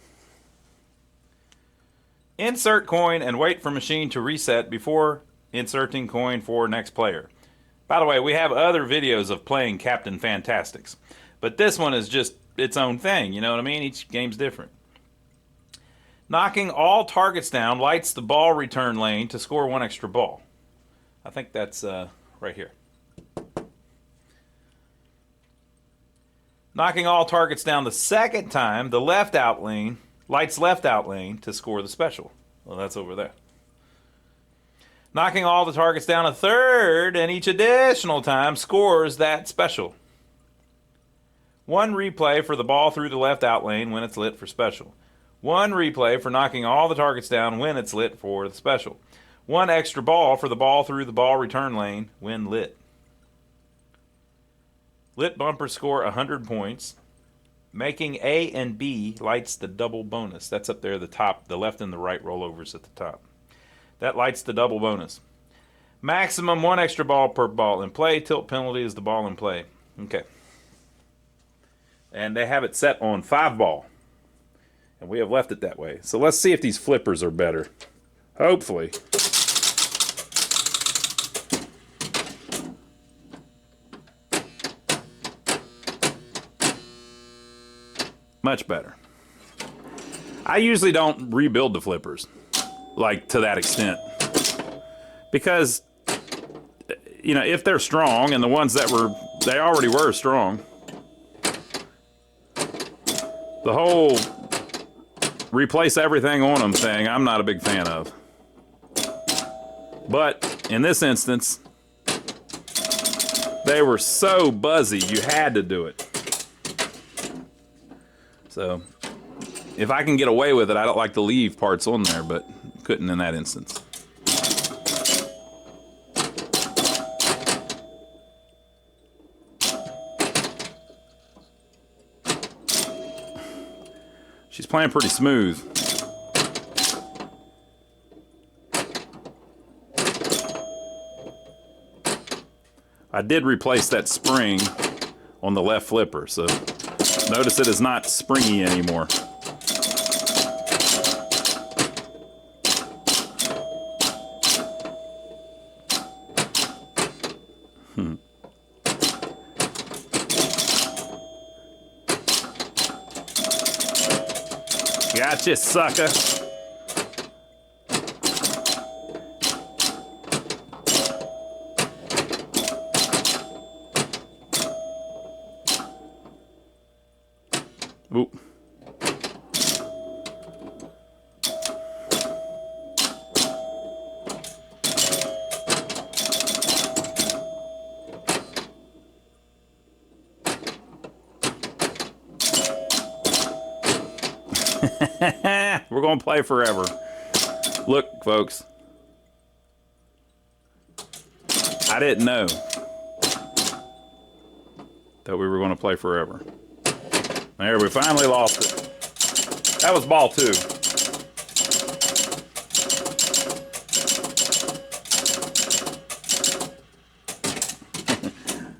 Insert coin and wait for machine to reset before inserting coin for next player. By the way, we have other videos of playing Captain Fantastics, but this one is just its own thing, you know what I mean? Each game's different. Knocking all targets down lights the ball return lane to score 1 extra ball. I think that's right here. Knocking all targets down the second time, the left out lane lights left out lane to score the special. Well, that's over there. Knocking all the targets down a third, and each additional time scores that special. 1 replay for the ball through the left out lane when it's lit for special. 1 replay for knocking all the targets down when it's lit for the special. 1 extra ball for the ball through the ball return lane when lit. Lit bumpers score 100 points. Making A and B lights the double bonus. That's up there at the top. The left and the right rollovers at the top. That lights the double bonus. Maximum 1 extra ball per ball in play. Tilt penalty is the ball in play. Okay. And they have it set on 5 ball. And we have left it that way. So let's see if these flippers are better. Hopefully. Much better. I usually don't rebuild the flippers like to that extent because, you know, if they're strong, and the ones that they already were strong, the whole replace everything on them thing I'm not a big fan of. But in this instance, they were so buzzy you had to do it. So, if I can get away with it, I don't like to leave parts on there, but couldn't in that instance. She's playing pretty smooth. I did replace that spring on the left flipper, so notice it is not springy anymore. Gotcha, sucker. Oop. We're going to play forever. Look, folks. I didn't know that we were going to play forever. There, we finally lost it. That was ball 2.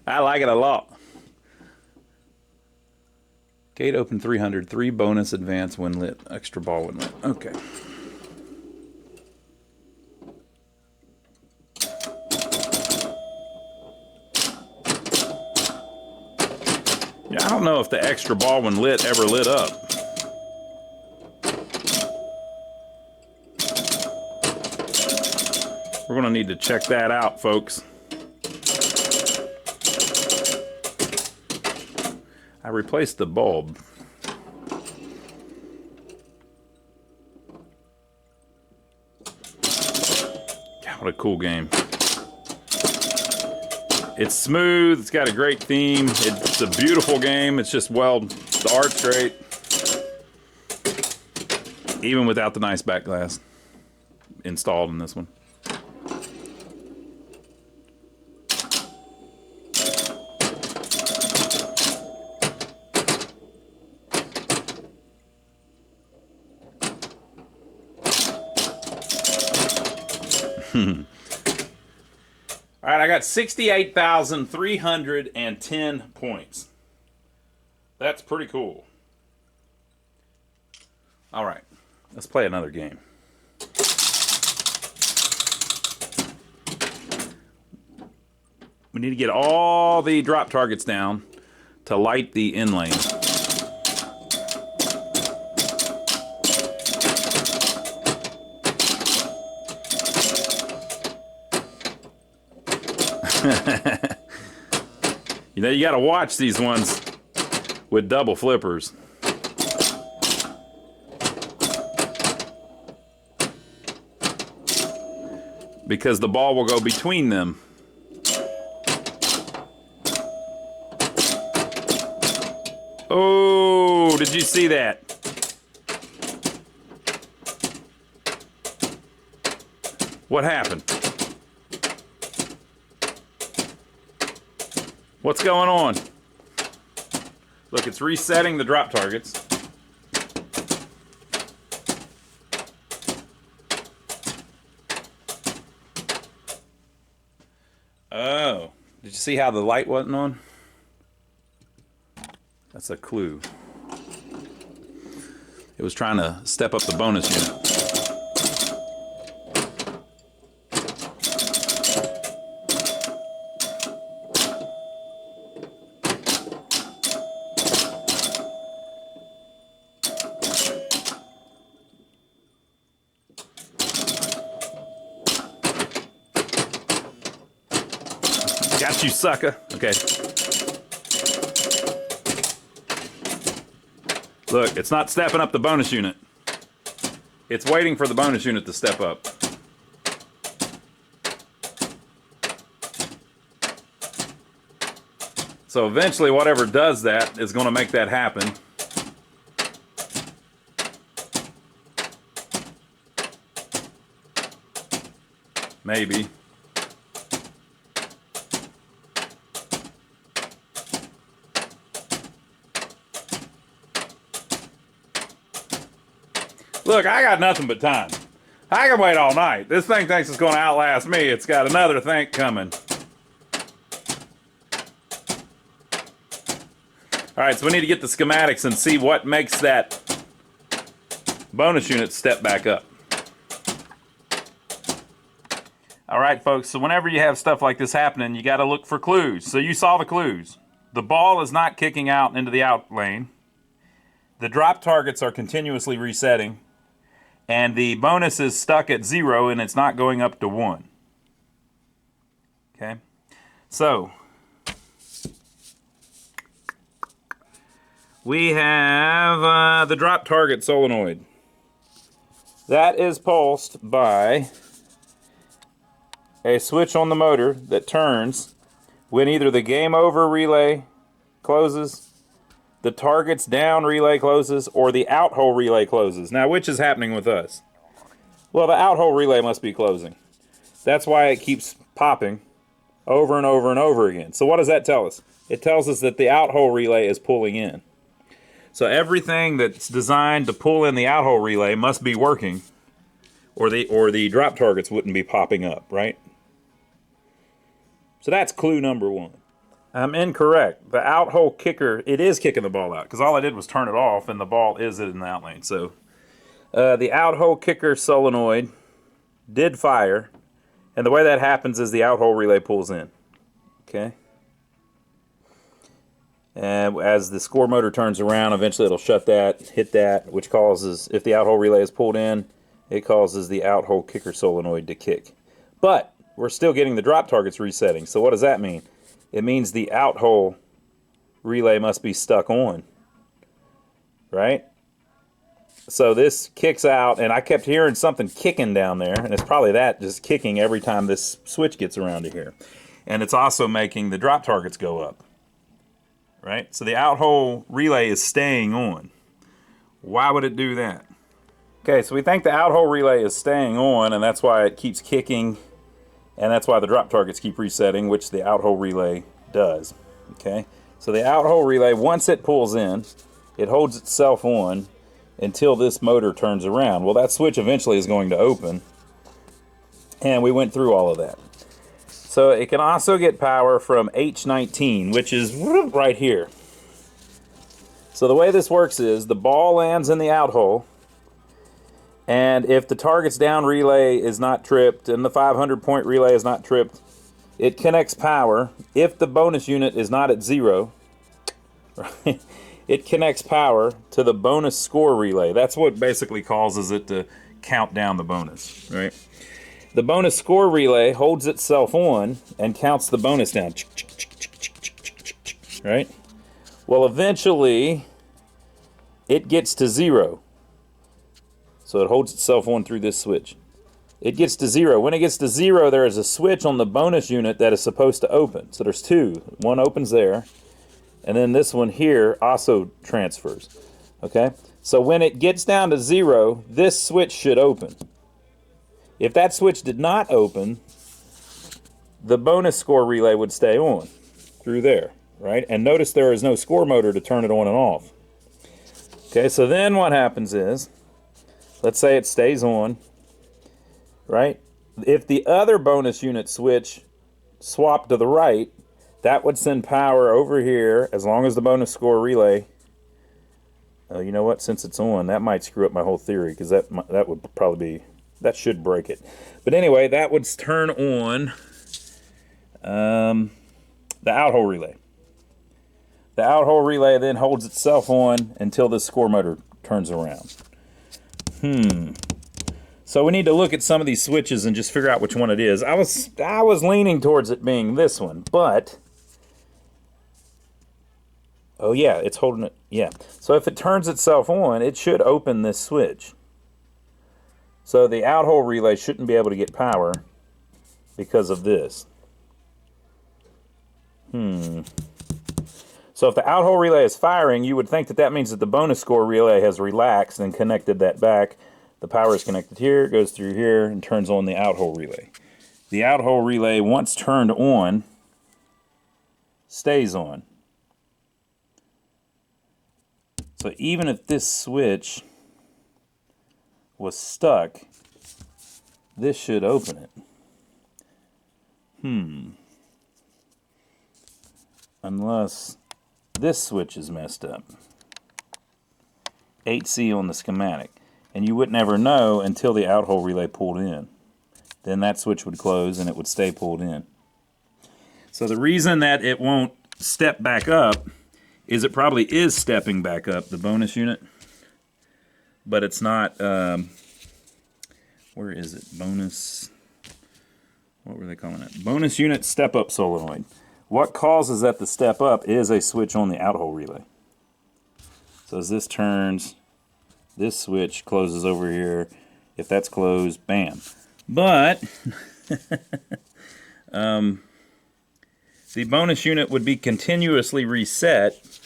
I like it a lot. Gate open 300, 3 bonus advance when lit, extra ball when lit. Okay. Yeah, I don't know if the extra ball when lit ever lit up. We're gonna need to check that out, folks. I replaced the bulb. God, what a cool game. It's smooth, it's got a great theme, it's a beautiful game, it's just, well, the art's great. Even without the nice back glass installed in this one. All right, I got 68,310 points. That's pretty cool. All right, let's play another game. We need to get all the drop targets down to light the in lane. You know, you got to watch these ones with double flippers. Because the ball will go between them. Oh, did you see that? What happened? What's going on? Look, it's resetting the drop targets. Oh, did you see how the light wasn't on? That's a clue. It was trying to step up the bonus unit. Got you, sucker. Okay. Look, it's not stepping up the bonus unit. It's waiting for the bonus unit to step up. So eventually, whatever does that is going to make that happen. Maybe. Look, I got nothing but time. I can wait all night. This thing thinks it's going to outlast me. It's got another thing coming. All right, so we need to get the schematics and see what makes that bonus unit step back up. All right, folks, so whenever you have stuff like this happening, you got to look for clues. So you saw the clues. The ball is not kicking out into the out lane. The drop targets are continuously resetting. And the bonus is stuck at 0 and it's not going up to 1. Okay, so we have the drop target solenoid. That is pulsed by a switch on the motor that turns when either the game over relay closes, the target's down relay closes, or the out hole relay closes. Now, which is happening with us? Well, the out hole relay must be closing. That's why it keeps popping over and over and over again. So what does that tell us? It tells us that the out hole relay is pulling in. So everything that's designed to pull in the out hole relay must be working, or the drop targets wouldn't be popping up, right? So that's clue number 1. I'm incorrect. The out hole kicker, it is kicking the ball out, because all I did was turn it off and the ball is in the out lane. So the out hole kicker solenoid did fire, and the way that happens is the out hole relay pulls in. Okay. And as the score motor turns around, eventually it'll shut that, hit that, which causes, if the out hole relay is pulled in, it causes the out hole kicker solenoid to kick. But we're still getting the drop targets resetting. So what does that mean? It means the out hole relay must be stuck on, right? So this kicks out, and I kept hearing something kicking down there, and it's probably that just kicking every time this switch gets around to here. And it's also making the drop targets go up, right? So the out hole relay is staying on. Why would it do that? Okay, so we think the out hole relay is staying on, and that's why it keeps kicking. And that's why the drop targets keep resetting, which the out hole relay does. Okay, so the out hole relay, once it pulls in, it holds itself on until this motor turns around. Well, that switch eventually is going to open, And we went through all of that. So it can also get power from H19, which is right here. So the way this works is the ball lands in the out hole, and if the target's down relay is not tripped and the 500-point relay is not tripped, it connects power. If the bonus unit is not at 0, right, it connects power to the bonus score relay. That's what basically causes it to count down the bonus, right? The bonus score relay holds itself on and counts the bonus down, right? Well, eventually, it gets to 0. So it holds itself on through this switch. It gets to 0. When it gets to 0, there is a switch on the bonus unit that is supposed to open. So there's 2. One opens there, and then this one here also transfers. Okay? So when it gets down to 0, this switch should open. If that switch did not open, the bonus score relay would stay on through there, right? And notice there is no score motor to turn it on and off. Okay, so then what happens is, let's say it stays on, right? If the other bonus unit switch swapped to the right, that would send power over here as long as the bonus score relay. You know what? Since it's on, that might screw up my whole theory, because that would probably be, that should break it. But anyway, that would turn on the out hole relay. The out hole relay then holds itself on until the score motor turns around. So we need to look at some of these switches and just figure out which one it is. I was leaning towards it being this one, but oh yeah, it's holding it. Yeah. So if it turns itself on, it should open this switch. So the out hole relay shouldn't be able to get power because of this. So if the out hole relay is firing, you would think that that means that the bonus score relay has relaxed and connected that back. The power is connected here, goes through here, and turns on the out hole relay. The out hole relay, once turned on, stays on. So even if this switch was stuck, this should open it. Unless this switch is messed up. 8C on the schematic. And you wouldn't ever know until the out hole relay pulled in. Then that switch would close and it would stay pulled in. So the reason that it won't step back up is it probably is stepping back up, the bonus unit. But it's not, where is it? Bonus, what were they calling it? Bonus unit step up solenoid. What causes that to step up is a switch on the out hole relay. So as this turns, this switch closes over here. If that's closed, bam. But the bonus unit would be continuously reset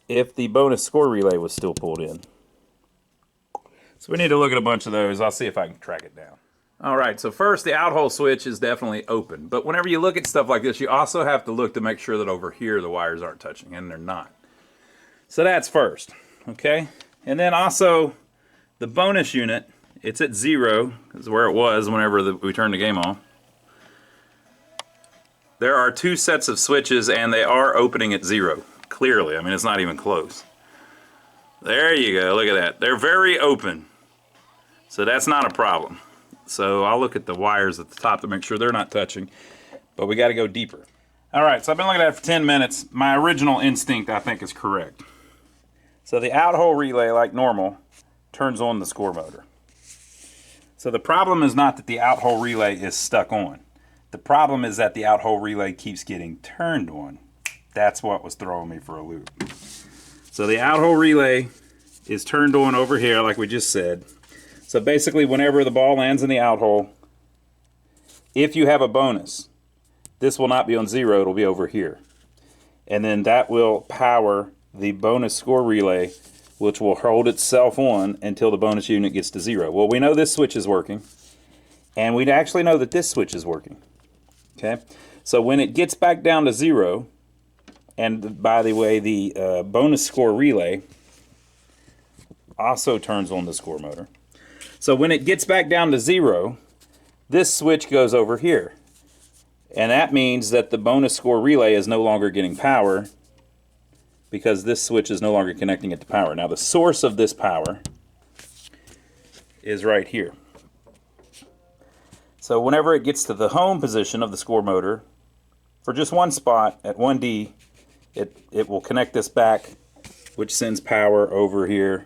if the bonus score relay was still pulled in. So we need to look at a bunch of those. I'll see if I can track it down. All right, so first, the out hole switch is definitely open. But whenever you look at stuff like this, you also have to look to make sure that over here the wires aren't touching, and they're not. So that's first, okay? And then also, the bonus unit, it's at 0, is where it was whenever we turned the game on. There are 2 sets of switches, and they are opening at 0, clearly. I mean, it's not even close. There you go, look at that. They're very open. So that's not a problem. So I'll look at the wires at the top to make sure they're not touching, but we got to go deeper. All right, so I've been looking at it for 10 minutes. My original instinct, I think, is correct. So the out hole relay, like normal, turns on the score motor. So the problem is not that the out hole relay is stuck on. The problem is that the out hole relay keeps getting turned on. That's what was throwing me for a loop. So the out hole relay is turned on over here, like we just said. So basically, whenever the ball lands in the out hole, if you have a bonus, this will not be on 0, it'll be over here. And then that will power the bonus score relay, which will hold itself on until the bonus unit gets to 0. Well, we know this switch is working, and we actually know that this switch is working. Okay? So when it gets back down to 0, and by the way, the bonus score relay also turns on the score motor. So when it gets back down to 0, this switch goes over here. And that means that the bonus score relay is no longer getting power because this switch is no longer connecting it to power. Now the source of this power is right here. So whenever it gets to the home position of the score motor, for just one spot at 1D, it will connect this back, which sends power over here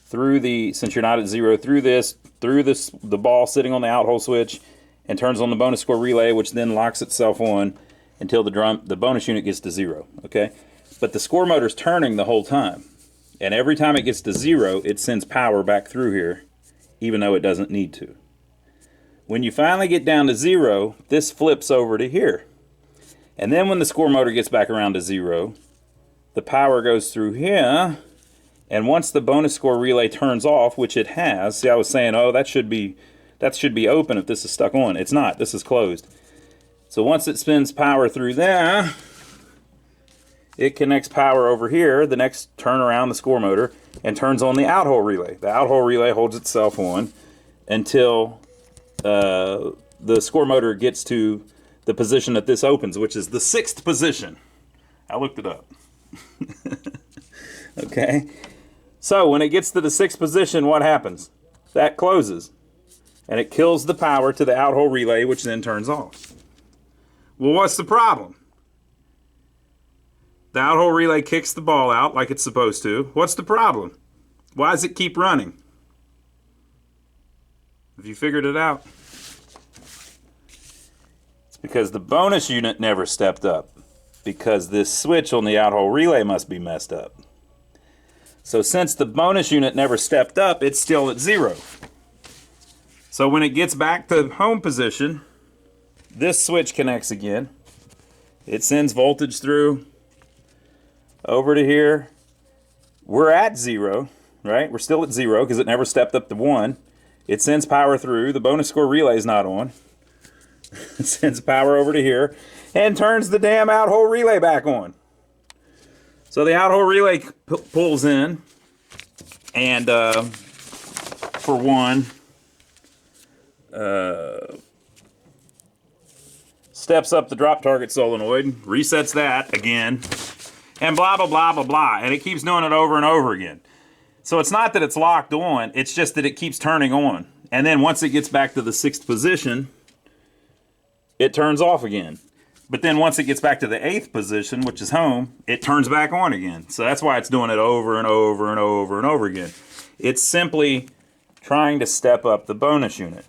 through the, since you're not at 0, through the ball sitting on the out hole switch, and turns on the bonus score relay, which then locks itself on until the bonus unit gets to 0. Okay, but the score motor's turning the whole time, and every time it gets to 0, it sends power back through here, even though it doesn't need to. When you finally get down to 0, this flips over to here. And then when the score motor gets back around to 0, the power goes through here, and once the bonus score relay turns off, which it has, see I was saying, oh, that should be open if this is stuck on. It's not, this is closed. So once it spins power through there, it connects power over here, the next turn around the score motor, and turns on the out hole relay. The out hole relay holds itself on until the score motor gets to the position that this opens, which is the 6th position. I looked it up. Okay. So when it gets to the 6th position, what happens? That closes. And it kills the power to the out hole relay, which then turns off. Well, what's the problem? The out hole relay kicks the ball out like it's supposed to. What's the problem? Why does it keep running? Have you figured it out? It's because the bonus unit never stepped up. Because this switch on the out hole relay must be messed up. So since the bonus unit never stepped up, it's still at 0. So when it gets back to home position, this switch connects again. It sends voltage through over to here. We're at 0, right? We're still at 0 because it never stepped up to 1. It sends power through. The bonus score relay is not on. It sends power over to here and turns the damn out hole relay back on. So the out hole relay pulls in, and for one, steps up the drop target solenoid, resets that again, and blah, blah, blah, blah, blah. And it keeps doing it over and over again. So it's not that it's locked on, it's just that it keeps turning on. And then once it gets back to the 6th position, it turns off again. But then once it gets back to the 8th position, which is home, it turns back on again. So that's why it's doing it over and over and over and over again. It's simply trying to step up the bonus unit.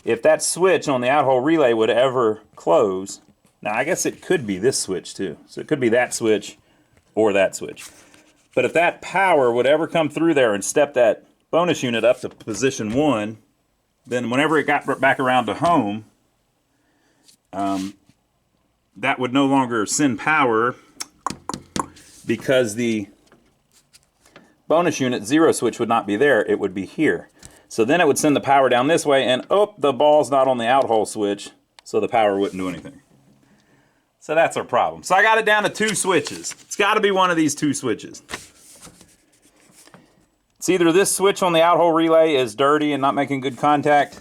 If that switch on the out hole relay would ever close, now I guess it could be this switch too. So it could be that switch or that switch. But if that power would ever come through there and step that bonus unit up to position 1, then whenever it got back around to home, that would no longer send power because the bonus unit 0 switch would not be there. It would be here. So then it would send the power down this way, and the ball's not on the out hole switch, so the power wouldn't do anything. So that's our problem. So I got it down to 2 switches. It's got to be one of these 2 switches. It's either this switch on the out hole relay is dirty and not making good contact,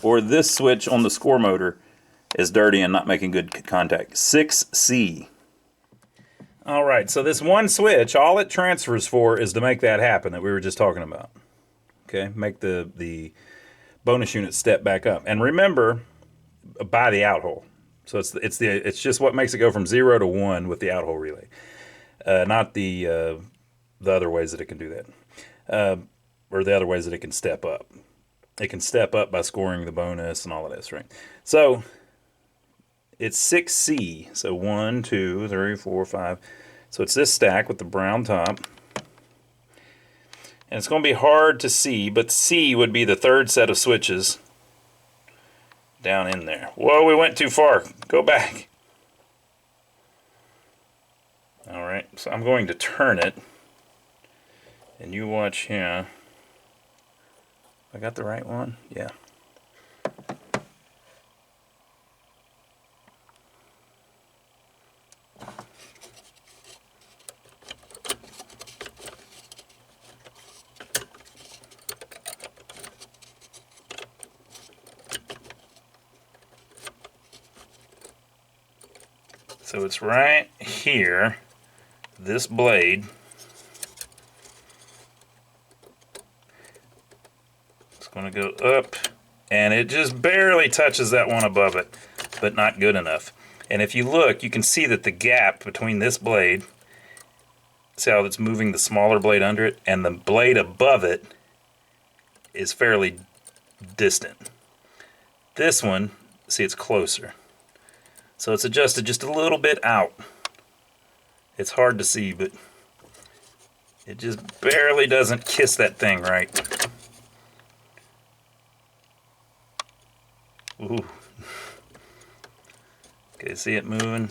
or this switch on the score motor is dirty and not making good contact. 6C. All right, so this one switch, all it transfers for is to make that happen that we were just talking about. Okay, make the bonus unit step back up. And remember, by the out hole. So it's just what makes it go from 0 to 1 with the out hole relay, not the other ways that it can do that, or the other ways that it can step up. It can step up by scoring the bonus and all of this, right? So it's 6C. So 1, 2, 3, 4, 5. So it's this stack with the brown top. And it's going to be hard to see, but C would be the 3rd set of switches down in there. Whoa, we went too far. Go back. All right, so I'm going to turn it, and you watch here. I got the right one? Yeah. So it's right here, this blade. It's going to go up, and it just barely touches that one above it, but not good enough. And if you look, you can see that the gap between this blade, see how it's moving the smaller blade under it, and the blade above it is fairly distant. This one, see, it's closer. So it's adjusted just a little bit out. It's hard to see, but it just barely doesn't kiss that thing right. Ooh. Okay, see it moving?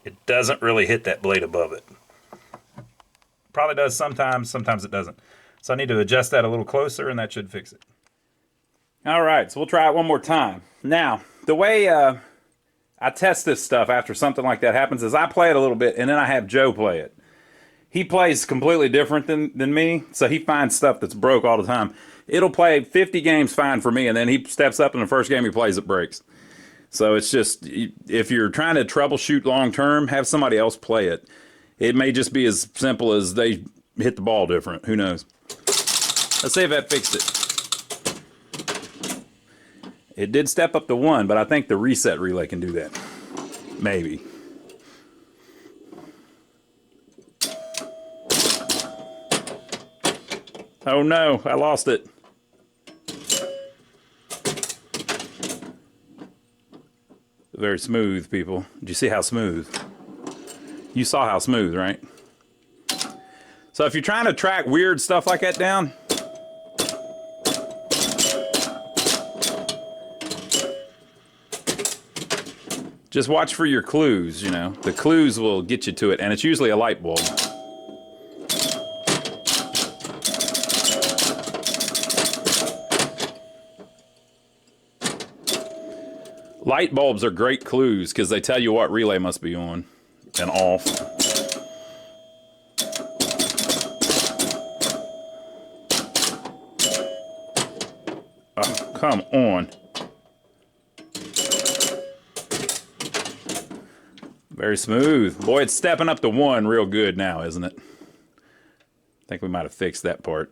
It doesn't really hit that blade above it. Probably does sometimes, sometimes it doesn't. So I need to adjust that a little closer, and that should fix it. All right, so we'll try it one more time. Now, the way I test this stuff after something like that happens is I play it a little bit, and then I have Joe play it. He plays completely different than me, so he finds stuff that's broke all the time. It'll play 50 games fine for me, and then he steps up in the first game he plays, it breaks. So it's just, if you're trying to troubleshoot long term, have somebody else play it. It may just be as simple as they hit the ball different. Who knows? Let's see if that fixed it. It did step up to 1, but I think the reset relay can do that. Maybe. Oh no, I lost it. Very smooth, people. Did you see how smooth? You saw how smooth, right? So if you're trying to track weird stuff like that down, just watch for your clues, you know. The clues will get you to it, and it's usually a light bulb. Light bulbs are great clues because they tell you what relay must be on and off. Oh, come on. Very smooth. Boy, it's stepping up to 1 real good now, isn't it? I think we might have fixed that part.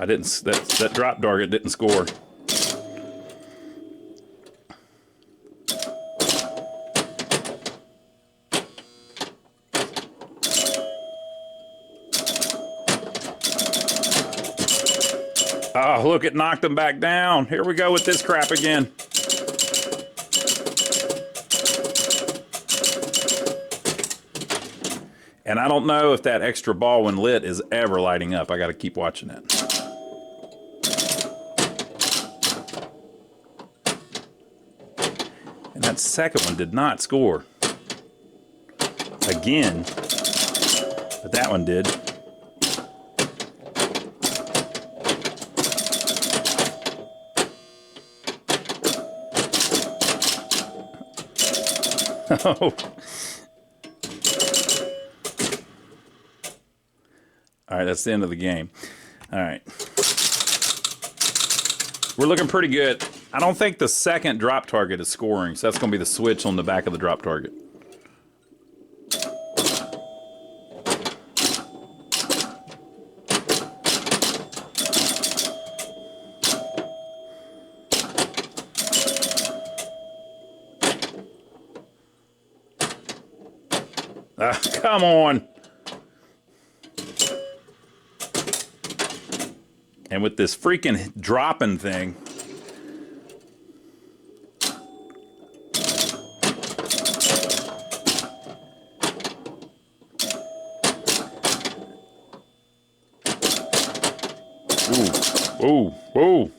I didn't, that drop target didn't score. Oh, look, it knocked him back down. Here we go with this crap again. And I don't know if that extra ball when lit is ever lighting up. I got to keep watching that. And that second one did not score. Again. But that one did. Oh. All right, that's the end of the game. All right. We're looking pretty good. I don't think the second drop target is scoring, so that's going to be the switch on the back of the drop target. Come on. And with this freaking dropping thing. Ooh, ooh, ooh.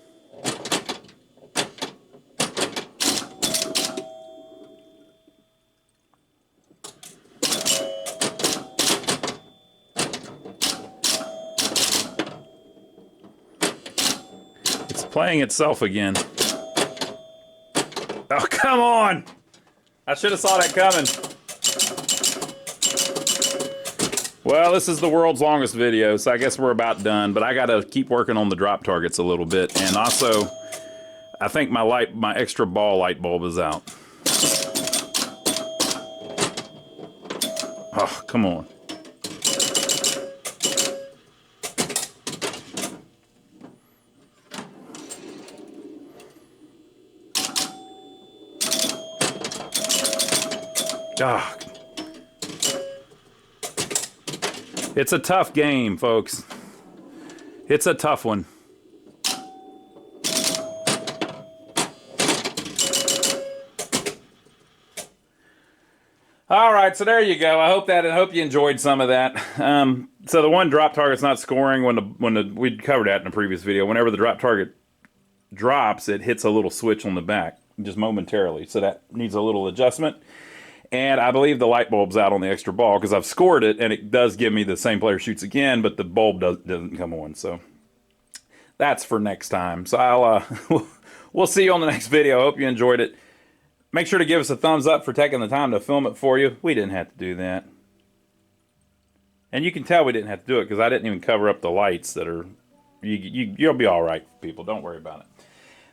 Playing itself again. Oh, come on! I should have saw that coming. Well, this is the world's longest video, so I guess we're about done, but I gotta keep working on the drop targets a little bit, and also, I think my extra ball light bulb is out. Oh, come on. Ah. It's a tough game, folks. It's a tough one. All right, so there you go. I hope you enjoyed some of that. So the one drop target's not scoring we covered that in a previous video. Whenever the drop target drops, it hits a little switch on the back just momentarily. So that needs a little adjustment. And I believe the light bulb's out on the extra ball because I've scored it, and it does give me the same player shoots again, but the bulb doesn't come on. So that's for next time. So we'll see you on the next video. I hope you enjoyed it. Make sure to give us a thumbs up for taking the time to film it for you. We didn't have to do that. And you can tell we didn't have to do it because I didn't even cover up the lights that are... You'll be all right, people. Don't worry about it.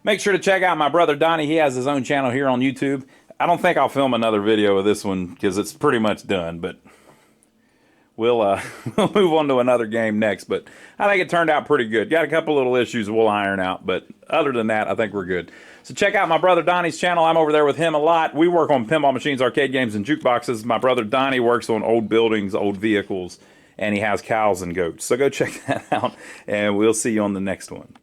Make sure to check out my brother Donnie. He has his own channel here on YouTube. I don't think I'll film another video of this one because it's pretty much done, but we'll move on to another game next. But I think it turned out pretty good. Got a couple little issues we'll iron out, but other than that, I think we're good. So check out my brother Donnie's channel. I'm over there with him a lot. We work on pinball machines, arcade games, and jukeboxes. My brother Donnie works on old buildings, old vehicles, and he has cows and goats. So go check that out, and we'll see you on the next one.